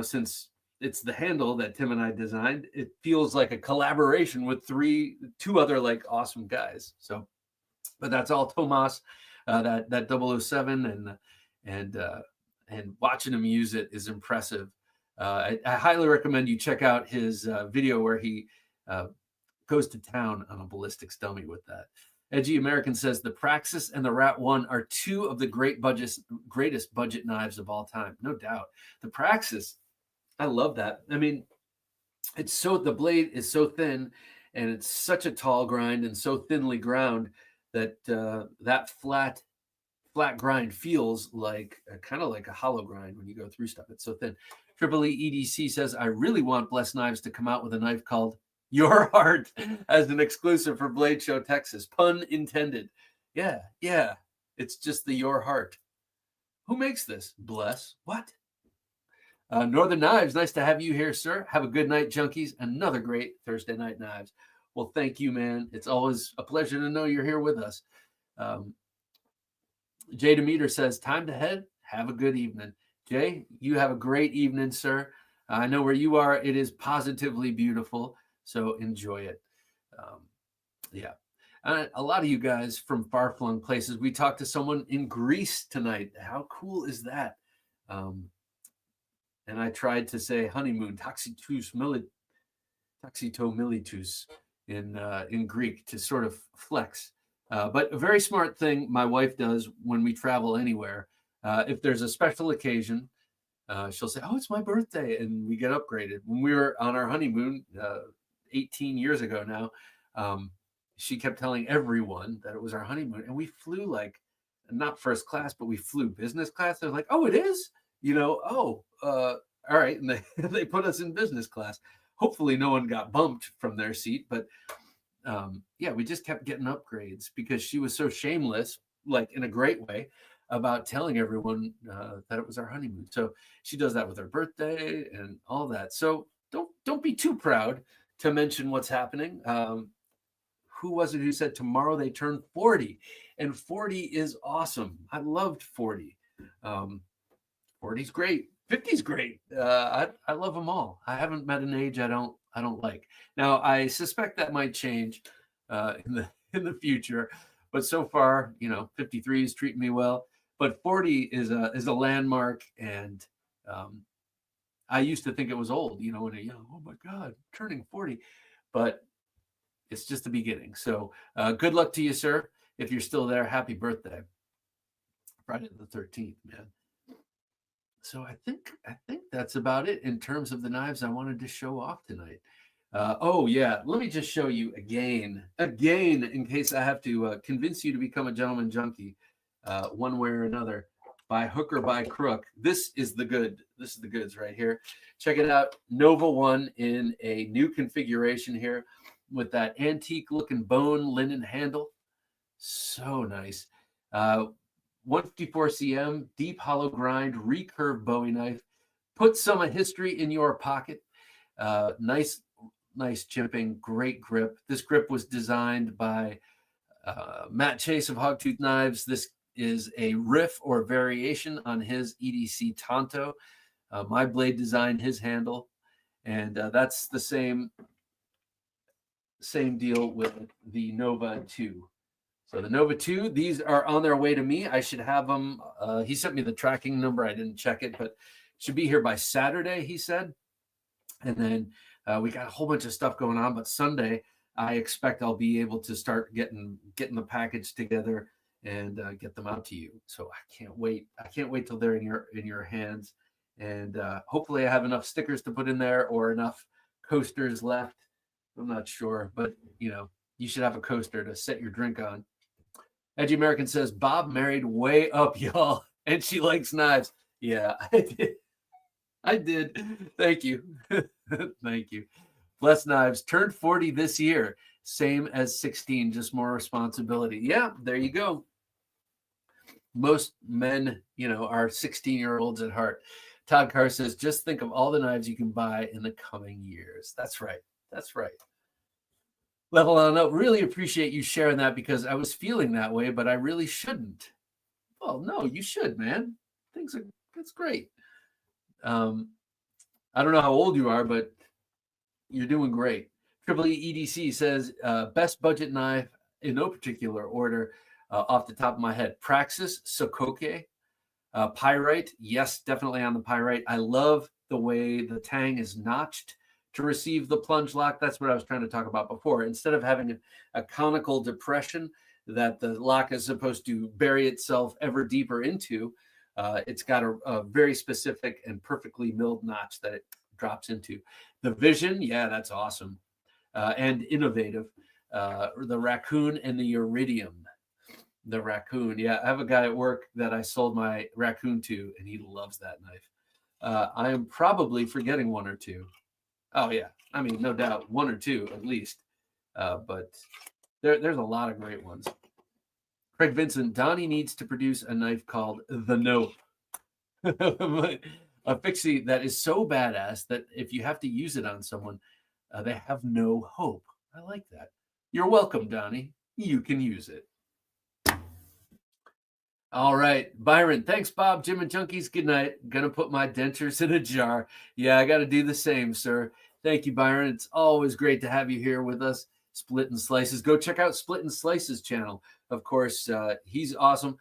since it's the handle that Tim and I designed, it feels like a collaboration with 2 other like awesome guys. So, but that's all Tomas, that 007 and watching him use it is impressive. I highly recommend you check out his video where he goes to town on a ballistics dummy with that. Edgy American says the Praxis and the Rat 1 are 2 of the greatest budget knives of all time. No doubt. The Praxis, I love that. I mean, the blade is so thin and it's such a tall grind and so thinly ground that that flat grind feels like kind of like a hollow grind when you go through stuff. It's so thin. Triple E EDC says, I really want Blessed Knives to come out with a knife called Your Heart as an exclusive for Blade Show Texas. Pun intended. Yeah. It's just the Your Heart. Who makes this? Bless. What? Northern Knives, nice to have you here, sir. Have a good night, junkies. Another great Thursday Night Knives. Well, thank you, man. It's always a pleasure to know you're here with us. Jay Demeter says, time to head. Have a good evening. Jay, you have a great evening, sir. I know where you are. It is positively beautiful, so enjoy it. Yeah. A lot of you guys from far-flung places. We talked to someone in Greece tonight. How cool is that? And I tried to say honeymoon, taxitos militus in Greek to sort of flex. But a very smart thing my wife does when we travel anywhere, if there's a special occasion, she'll say, oh, it's my birthday, and we get upgraded. When we were on our honeymoon 18 years ago now, she kept telling everyone that it was our honeymoon, and we flew like, not first class, but we flew business class. They're like, oh, it is? All right. And they put us in business class. Hopefully no one got bumped from their seat, but yeah, we just kept getting upgrades because she was so shameless, like in a great way, about telling everyone that it was our honeymoon. So she does that with her birthday and all that. So don't be too proud to mention what's happening. Who was it who said tomorrow they turn 40? And 40 is awesome. I loved 40. 40's great. 50's great. I love them all. I haven't met an age I don't like. Now I suspect that might change in the future, but so far, 53 is treating me well. But 40 is a landmark, and I used to think it was old. When a young, oh my God, turning 40, but it's just the beginning. So good luck to you, sir. If you're still there, happy birthday. Friday the 13th, man. So I think that's about it in terms of the knives I wanted to show off tonight. Oh yeah, let me just show you again, in case I have to convince you to become a gentleman junkie, one way or another, by hook or by crook. This is the good. This is the goods right here. Check it out, Nova 1 in a new configuration here with that antique looking bone linen handle. So nice. 154 cm, deep hollow grind, recurve Bowie knife. Put some history in your pocket. Nice chipping, great grip. This grip was designed by Matt Chase of Hogtooth Knives. This is a riff or variation on his EDC Tonto. My blade designed his handle, and that's the same deal with the Nova 2. So the Nova 2, these are on their way to me. I should have them. He sent me the tracking number. I didn't check it, but should be here by Saturday, he said. And then we got a whole bunch of stuff going on, but Sunday, I expect I'll be able to start getting the package together and get them out to you. So I can't wait. I can't wait till they're in your hands. And hopefully I have enough stickers to put in there or enough coasters left. I'm not sure, but you should have a coaster to set your drink on. Edgy American says, Bob married way up, y'all, and she likes knives. Yeah, I did. Thank you. Thank you. Bless Knives turned 40 this year. Same as 16, just more responsibility. Yeah, there you go. Most men, are 16-year-olds at heart. Todd Carr says, just think of all the knives you can buy in the coming years. That's right. That's right. Level on up. Really appreciate you sharing that because I was feeling that way, but I really shouldn't. Well, no, you should, man. That's great. I don't know how old you are, but you're doing great. Triple E EDC says, best budget knife in no particular order off the top of my head. Praxis, Sokoke, Pyrite. Yes, definitely on the Pyrite. I love the way the tang is notched to receive the plunge lock. That's what I was trying to talk about before. Instead of having a conical depression that the lock is supposed to bury itself ever deeper into, it's got a very specific and perfectly milled notch that it drops into. The Vision, yeah, that's awesome. And innovative. The Raccoon and the Iridium. The Raccoon, yeah. I have a guy at work that I sold my Raccoon to, and he loves that knife. I am probably forgetting one or two. Oh, yeah. I mean, no doubt, one or two at least. But there's a lot of great ones. Craig Vincent, Donnie needs to produce a knife called the Nope. A fixie that is so badass that if you have to use it on someone, they have no hope. I like that. You're welcome, Donnie. You can use it. All right, Byron. Thanks, Bob. Jim and Junkies. Good night. Gonna put my dentures in a jar. Yeah, I got to do the same, sir. Thank you, Byron. It's always great to have you here with us. Split and Slices. Go check out Split and Slices channel. Of course, he's awesome.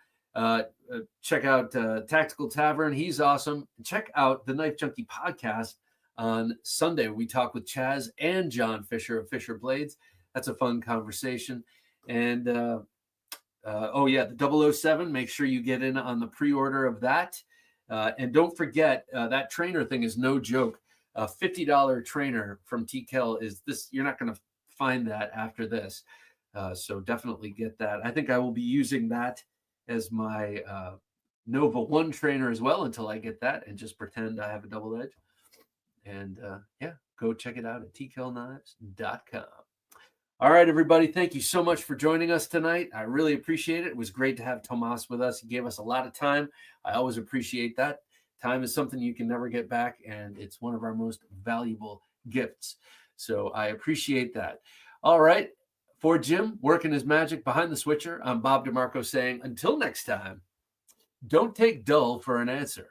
Check out Tactical Tavern. He's awesome. Check out the Knife Junkie podcast on Sunday. We talk with Chaz and John Fisher of Fisher Blades. That's a fun conversation. And the 007. Make sure you get in on the pre-order of that. And don't forget, that trainer thing is no joke. A $50 trainer from TKell is this. You're not going to find that after this. So definitely get that. I think I will be using that as my Nova 1 trainer as well until I get that and just pretend I have a double edge. And go check it out at TKellKnives.com. All right, everybody. Thank you so much for joining us tonight. I really appreciate it. It was great to have Tomas with us. He gave us a lot of time. I always appreciate that. Time is something you can never get back, and it's one of our most valuable gifts. So I appreciate that. All right. For Jim, working his magic behind the switcher, I'm Bob DeMarco saying, until next time, don't take dull for an answer.